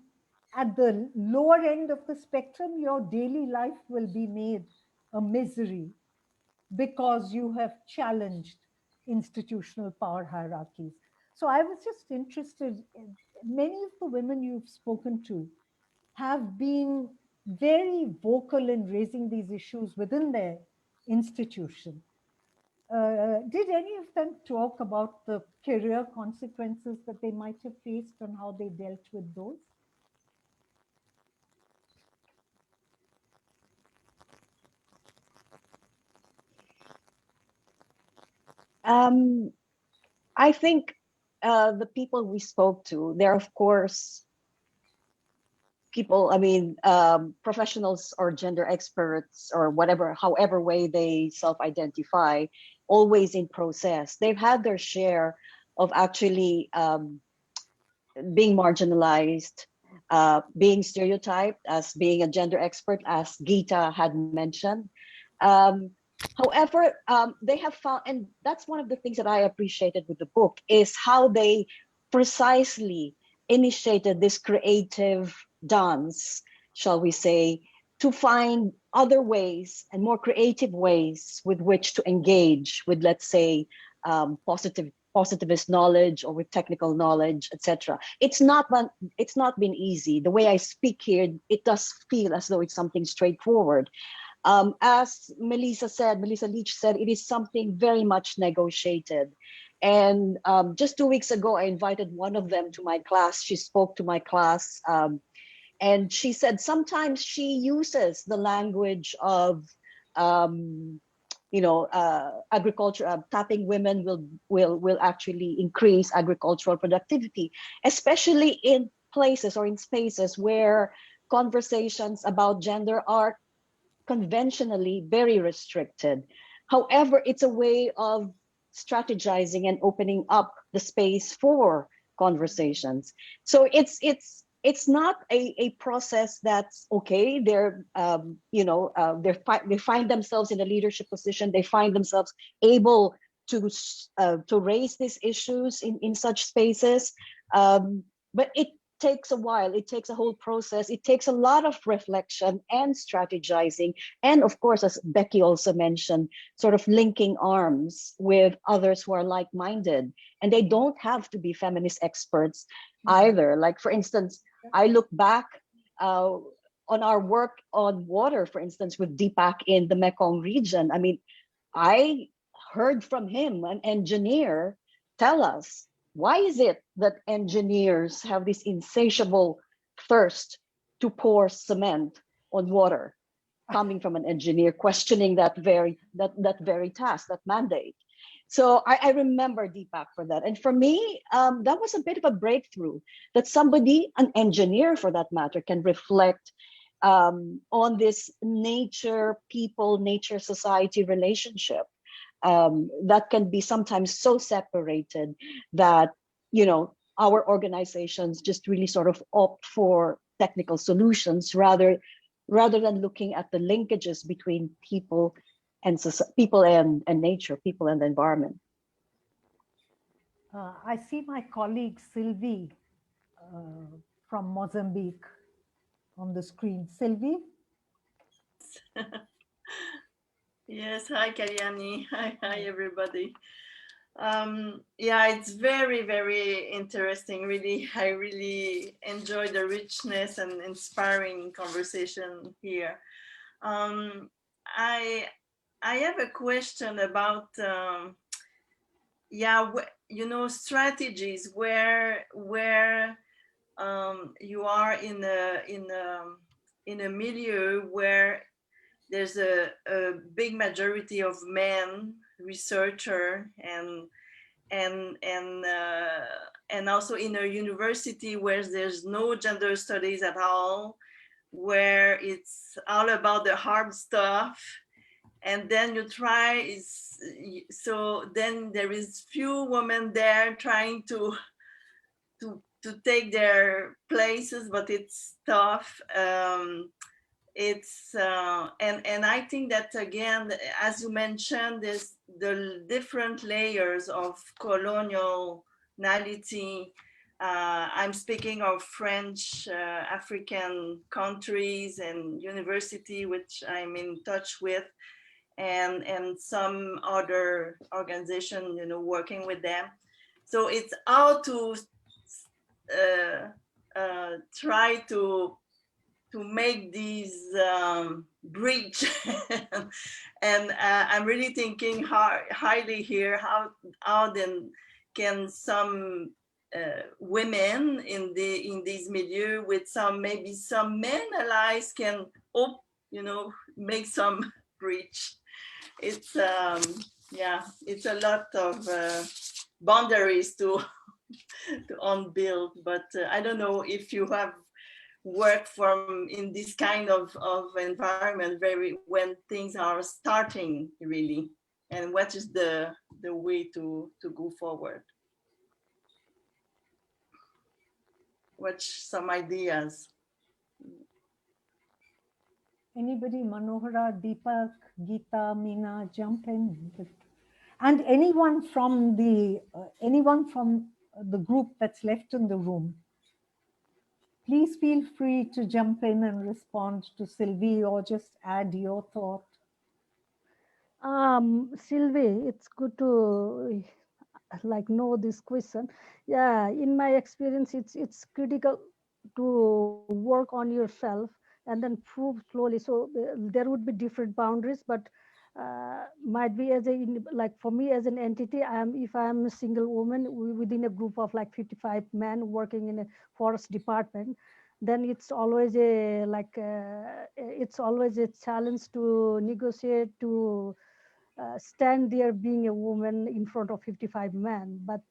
at the lower end of the spectrum, your daily life will be made a misery because you have challenged institutional power hierarchies. So I was just interested, many of the women you've spoken to have been very vocal in raising these issues within their institution. Did any of them talk about the career consequences that they might have faced and how they dealt with those? I think the people we spoke to, they're of course people, professionals or gender experts or whatever, however way they self-identify, always in process. They've had their share of actually being marginalized, being stereotyped as being a gender expert, as Geeta had mentioned. However, they have found, and that's one of the things that I appreciated with the book, is how they precisely initiated this creative dance, shall we say, to find other ways and more creative ways with which to engage with, let's say, positivist knowledge or with technical knowledge, etc. It's not been easy. The way I speak here, it does feel as though it's something straightforward. As Melissa Leach said, it is something very much negotiated. And just 2 weeks ago, I invited one of them to my class. She spoke to my class, and she said sometimes she uses the language of, agriculture. Tapping women will actually increase agricultural productivity, especially in places or in spaces where conversations about gender are conventionally very restricted. However, it's a way of strategizing and opening up the space for conversations. So it's not a process that's okay. They're they find themselves in a leadership position. They find themselves able to raise these issues in such spaces, but it takes a while. It takes a whole process. It takes a lot of reflection and strategizing. And of course, as Becky also mentioned, sort of linking arms with others who are like-minded. And they don't have to be feminist experts either. Like, for instance, I look back on our work on water, for instance, with Deepak in the Mekong region. I mean, I heard from him, an engineer, tell us, why is it that engineers have this insatiable thirst to pour cement on water, coming from an engineer questioning that very task, that mandate? So I remember Deepak for that. And for me, that was a bit of a breakthrough, that somebody, an engineer for that matter, can reflect on this nature-people, nature-society relationship. That can be sometimes so separated that, our organizations just really sort of opt for technical solutions rather than looking at the linkages between people and nature, people and the environment. I see my colleague Sylvie from Mozambique on the screen. Sylvie? Yes, hi Karyani, hi everybody. Yeah, it's very, very interesting. Really, I really enjoy the richness and inspiring conversation here. I have a question about strategies where you are in a milieu where there's a big majority of men researcher and also in a university where there's no gender studies at all, where it's all about the hard stuff, and then so then there is few women there trying to take their places, but it's tough. And I think that, again, as you mentioned, there's the different layers of coloniality. I'm speaking of French African countries and university, which I'm in touch with, and some other organization, working with them. So it's how to try to make these bridge. And I'm really thinking highly here, how then can some women in this milieu with maybe some men allies can make some bridge. It's it's a lot of boundaries to unbuild, but I don't know if you have work from in this kind of environment when things are starting really, and what is the way to go forward? What's some ideas? Anybody? Manohara, Deepak, Geeta, Meena, jump in. And anyone from the group that's left in the room, please feel free to jump in and respond to Sylvie or just add your thought. Sylvie, it's good to like know this question. Yeah, in my experience, it's critical to work on yourself and then prove slowly. So there would be different boundaries, but might be like for me as an entity, if I'm a single woman within a group of like 55 men working in a forest department, then it's always it's always a challenge to negotiate, to stand there being a woman in front of 55 men. But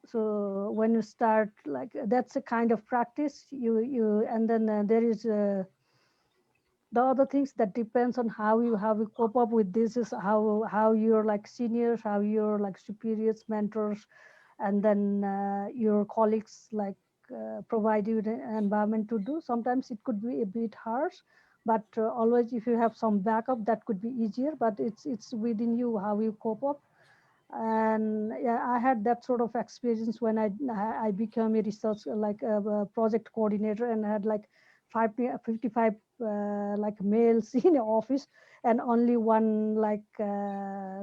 so when you start, like that's a kind of practice and then there is the other things that depends on how you cope up with this, is how you're like seniors, how you're like superiors, mentors, and then your colleagues like provide you an environment to do. Sometimes it could be a bit harsh, but always if you have some backup, that could be easier. But it's within you how you cope up. And yeah, I had that sort of experience when I became a research like a project coordinator, and I had like 55 like males in the office, and only one like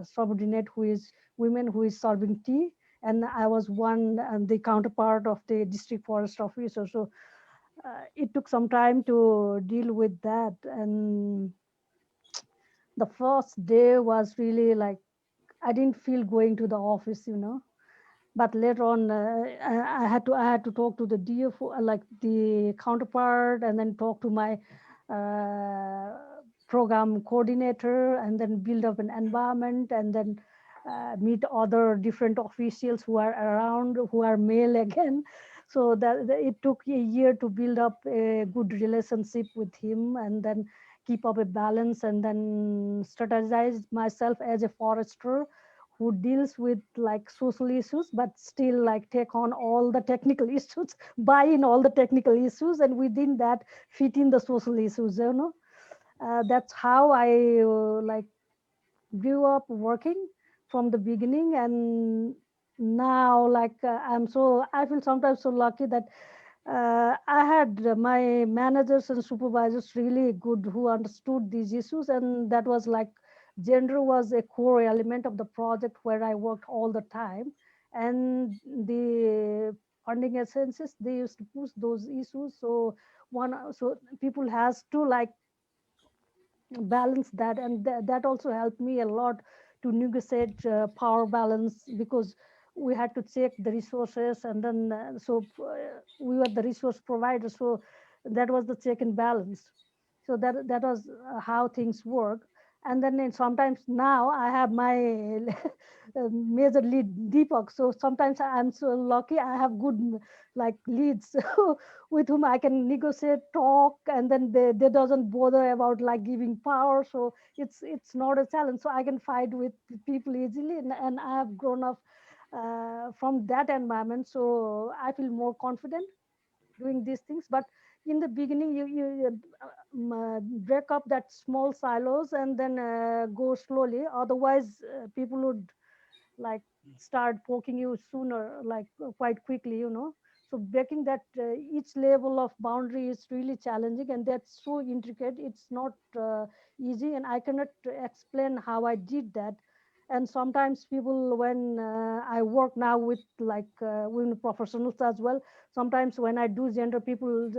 subordinate who is women who is serving tea, and I was one and the counterpart of the district forest officer. So it took some time to deal with that, and the first day was really like I didn't feel going to the office, But later on, I had to talk to the DFO, like the counterpart, and then talk to my program coordinator, and then build up an environment, and then meet other different officials who are around, who are male again. So that it took a year to build up a good relationship with him, and then keep up a balance, and then strategize myself as a forester who deals with like social issues, but still like take on all the technical issues, buy in all the technical issues, and within that fit in the social issues, That's how I like grew up working from the beginning. And now like I feel sometimes so lucky that I had my managers and supervisors really good who understood these issues, and that was like gender was a core element of the project where I worked all the time. And the funding agencies, they used to push those issues. So people has to like balance that, and that also helped me a lot to negotiate power balance, because we had to check the resources, and then we were the resource provider, so that was the check and balance. So that was how things work. And then sometimes now I have my major lead Deepak, so sometimes I'm so lucky I have good like leads with whom I can negotiate, talk, and then they doesn't bother about like giving power. So it's not a challenge. So I can fight with people easily, and I have grown up from that environment. So I feel more confident doing these things. But in the beginning, you break up that small silos and then go slowly. Otherwise, people would like start poking you sooner, like quite quickly, So breaking that each level of boundary is really challenging, and that's so intricate. It's not easy, and I cannot explain how I did that. And sometimes people, when I work now with like women professionals as well, sometimes when I do gender, people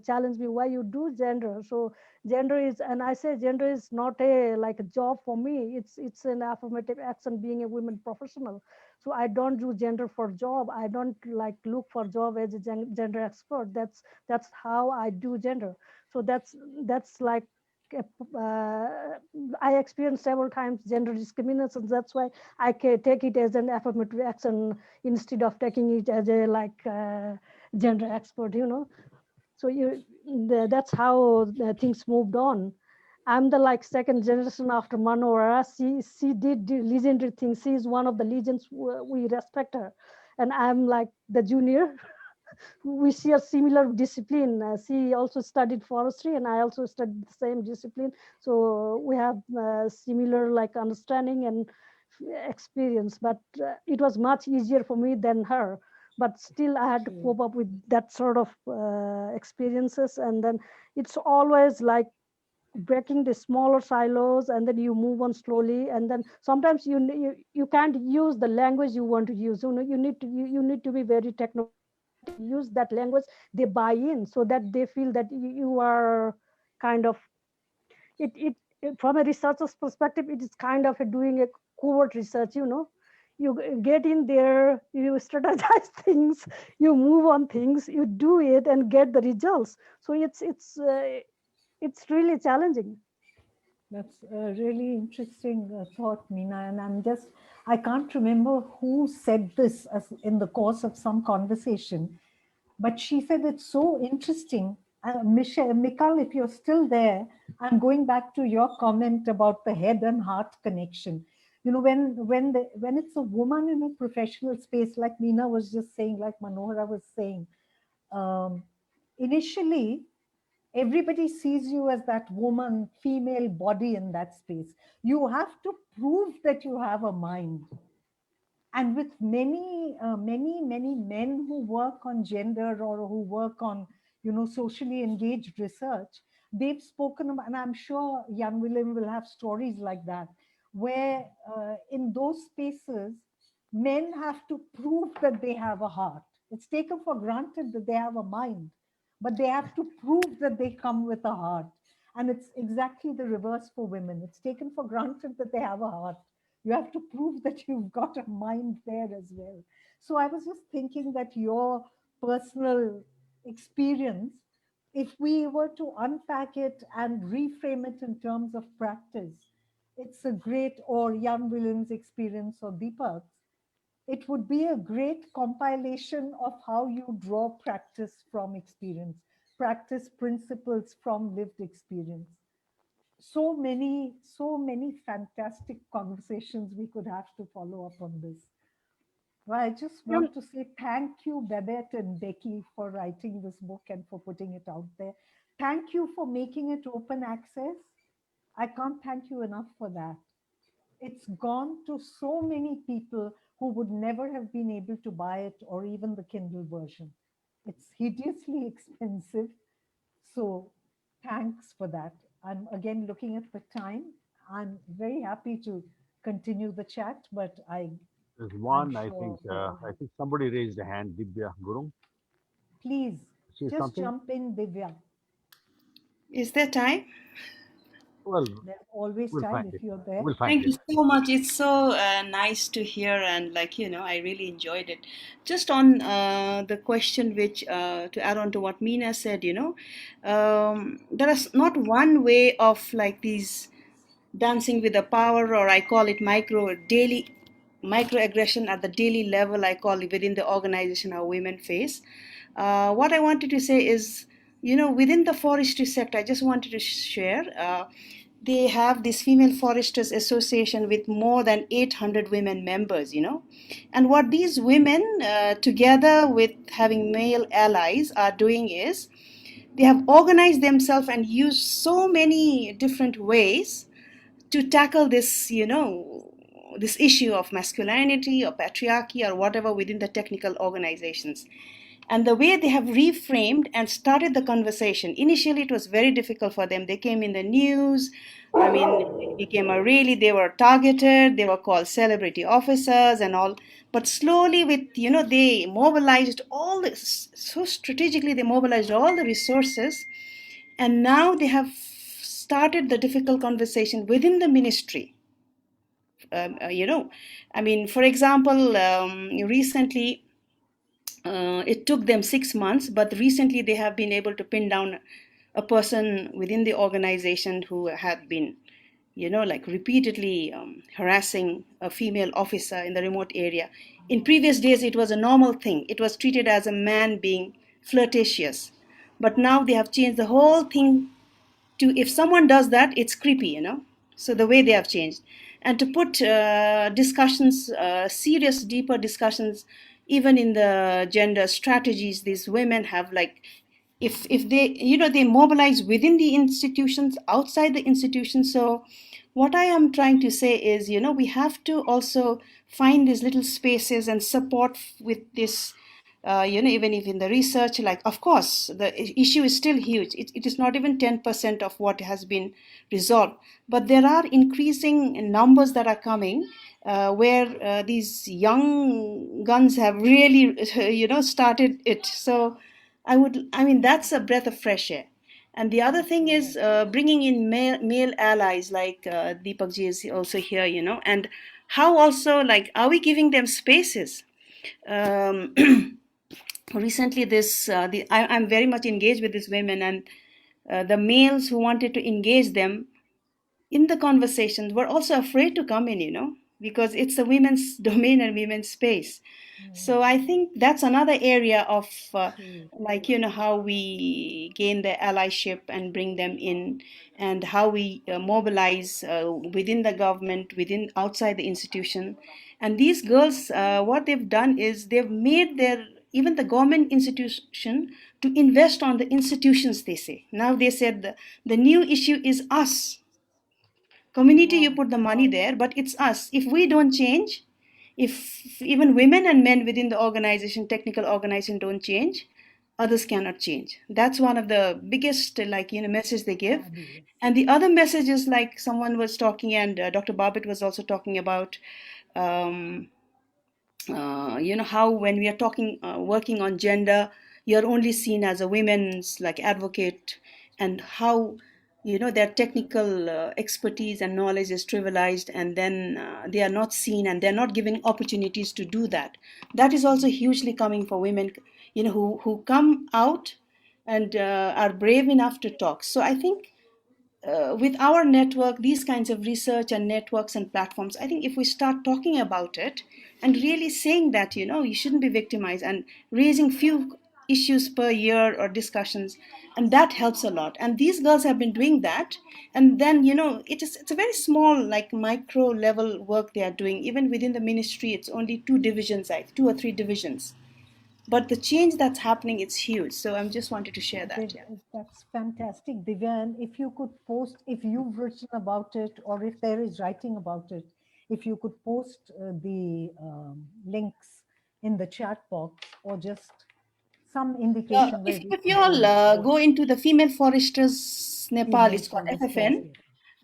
challenge me, why you do gender? So gender is, and I say gender is not a like a job for me. It's an affirmative action being a women professional. So I don't do gender for job. I don't like look for job as a gender expert. That's how I do gender. So that's like I experienced several times gender discrimination. That's why I can take it as an affirmative action instead of taking it as a like gender expert, So that's how things moved on. I'm the second generation after Manohara. She did legendary things. She is one of the legends. We respect her, and I'm like the junior. We share similar discipline. She also studied forestry, and I also studied the same discipline. So we have similar understanding and experience. But it was much easier for me than her. But still, I had to cope up with that sort of experiences. And then it's always like breaking the smaller silos, and then you move on slowly. And then sometimes you can't use the language you want to use. You need to be very technocratic. Use that language, they buy in, so that they feel that you are kind of it from a researcher's perspective. It is kind of doing a covert research. You get in there, you strategize things, you move on things, you do it and get the results. So it's really challenging. That's a really interesting thought, Meena. And I can't remember who said this in the course of some conversation, but she said it's so interesting. Mikal, if you're still there, I'm going back to your comment about the head and heart connection. When it's a woman in a professional space, like Meena was just saying, like Manohara was saying, initially, everybody sees you as that woman, female body in that space. You have to prove that you have a mind. And with many men who work on gender or who work on, socially engaged research, they've spoken about, and I'm sure Jan Willem will have stories like that, where in those spaces, men have to prove that they have a heart. It's taken for granted that they have a mind, but they have to prove that they come with a heart. And it's exactly the reverse for women. It's taken for granted that they have a heart. You have to prove that you've got a mind there as well. So I was just thinking that your personal experience, if we were to unpack it and reframe it in terms of practice, it's a great, or Jan Willem's experience or Deepak's, it would be a great compilation of how you draw practice from experience, practice principles from lived experience. So many fantastic conversations we could have to follow up on this. Well, I just want to say thank you, Babette and Becky, for writing this book and for putting it out there. Thank you for making it open access. I can't thank you enough for that. It's gone to so many people who would never have been able to buy it or even the Kindle version. It's hideously expensive. So thanks for that. I'm again looking at the time. I'm very happy to continue the chat, but there's one, I think somebody raised a hand, Divya Gurung. Please, just jump in, Divya. Is there time? Well, there's always time if you're there. Thank you so much. It's so nice to hear, and I really enjoyed it. Just on the question, which to add on to what Meena said, there is not one way of these dancing with the power, or I call it microaggression at the daily level. I call it within the organization how women face. What I wanted to say is, within the forestry sector, I just wanted to share. They have this Female Foresters Association with more than 800 women members, And what these women, together with having male allies, are doing is they have organized themselves and used so many different ways to tackle this, this issue of masculinity or patriarchy or whatever within the technical organizations. And the way they have reframed and started the conversation, initially it was very difficult for them. They came in the news. It became they were targeted, they were called celebrity officers and all. But slowly they mobilized all this, so strategically they mobilized all the resources. And now they have started the difficult conversation within the ministry. For example, recently, it took them 6 months, but recently they have been able to pin down a person within the organization who had been, repeatedly harassing a female officer in the remote area. In previous days, it was a normal thing. It was treated as a man being flirtatious. But now they have changed the whole thing to, if someone does that, it's creepy, you know. So the way they have changed, and to put discussions, serious, deeper discussions, even in the gender strategies, these women have, like, if they, you know, they mobilize within the institutions, outside the institutions. So what I am trying to say is, you know, we have to also find these little spaces and support with this. You know, even if in the research, like, of course, the issue is still huge. It is not even 10% of what has been resolved. But there are increasing numbers that are coming where these young guns have really, you know, started it. So I mean, that's a breath of fresh air. And the other thing is bringing in male allies, like Deepak ji is also here, you know, and how also, like, are we giving them spaces? Recently, I'm very much engaged with these women, and the males who wanted to engage them in the conversations were also afraid to come in, you know, because it's a women's domain and women's space. So I think that's another area of like, you know, how we gain the allyship and bring them in, and how we mobilize within the government, within, outside the institution. And these girls, what they've done is they've made their, even the government institution, to invest on the institutions, they say. Now they said the new issue is us. Community, you put the money there, but it's us. If we don't change, if even women and men within the organization, technical organization, don't change, others cannot change. That's one of the biggest, like, you know, message they give. And the other message is, like someone was talking, and Dr. Babbitt was also talking about, you know, how when we are talking, working on gender, you're only seen as a women's, like, advocate, and how, you know, their technical expertise and knowledge is trivialized, and then they are not seen, and they're not given opportunities to do that. That is also hugely coming for women, you know, who come out and are brave enough to talk. So I think with our network, these kinds of research and networks and platforms, I think if we start talking about it and really saying that, you know, you shouldn't be victimized, and raising few issues per year or discussions, and that helps a lot. And these girls have been doing that. And then, you know, it's a very small, like, micro level work they are doing. Even within the ministry, it's only 2 divisions, like 2 or 3 divisions. But the change that's happening, it's huge. So I just wanted to share that. Yeah. That's fantastic, Divya. And if you could post, if you've written about it, or if there is writing about it, if you could post the links in the chat box, or just some indication. If you all go into the Female Foresters Nepal, it's called FFN.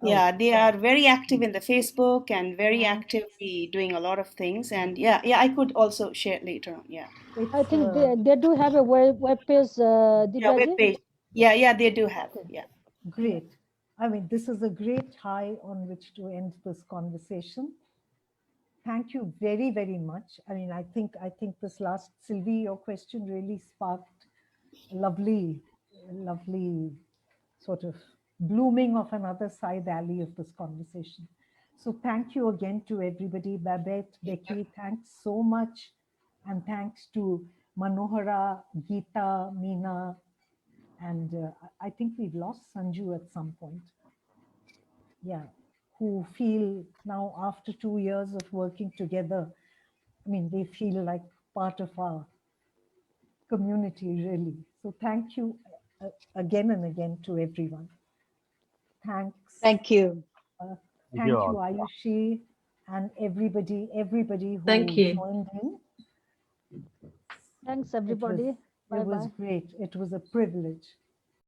Yeah, they are very active in the Facebook and very actively doing a lot of things. And yeah, I could also share later on. Yeah. I think they do have a web page, yeah, web page. Yeah, they do have. Yeah. Great. I mean, this is a great high on which to end this conversation. Thank you very, very much. I mean, I think this last, Sylvie, your question really sparked a lovely sort of blooming of another side alley of this conversation. So thank you again to everybody. Babette, Becky, thanks so much. And thanks to Manohara, Geeta, Meena, and I think we've lost Sanju at some point. Yeah, who feel now, after 2 years of working together, I mean, they feel like part of our community, really. So thank you again and again to everyone. Thanks. Thank you. Thank you, Ayushi, and everybody who joined in. Thanks, everybody. It was great. It was a privilege.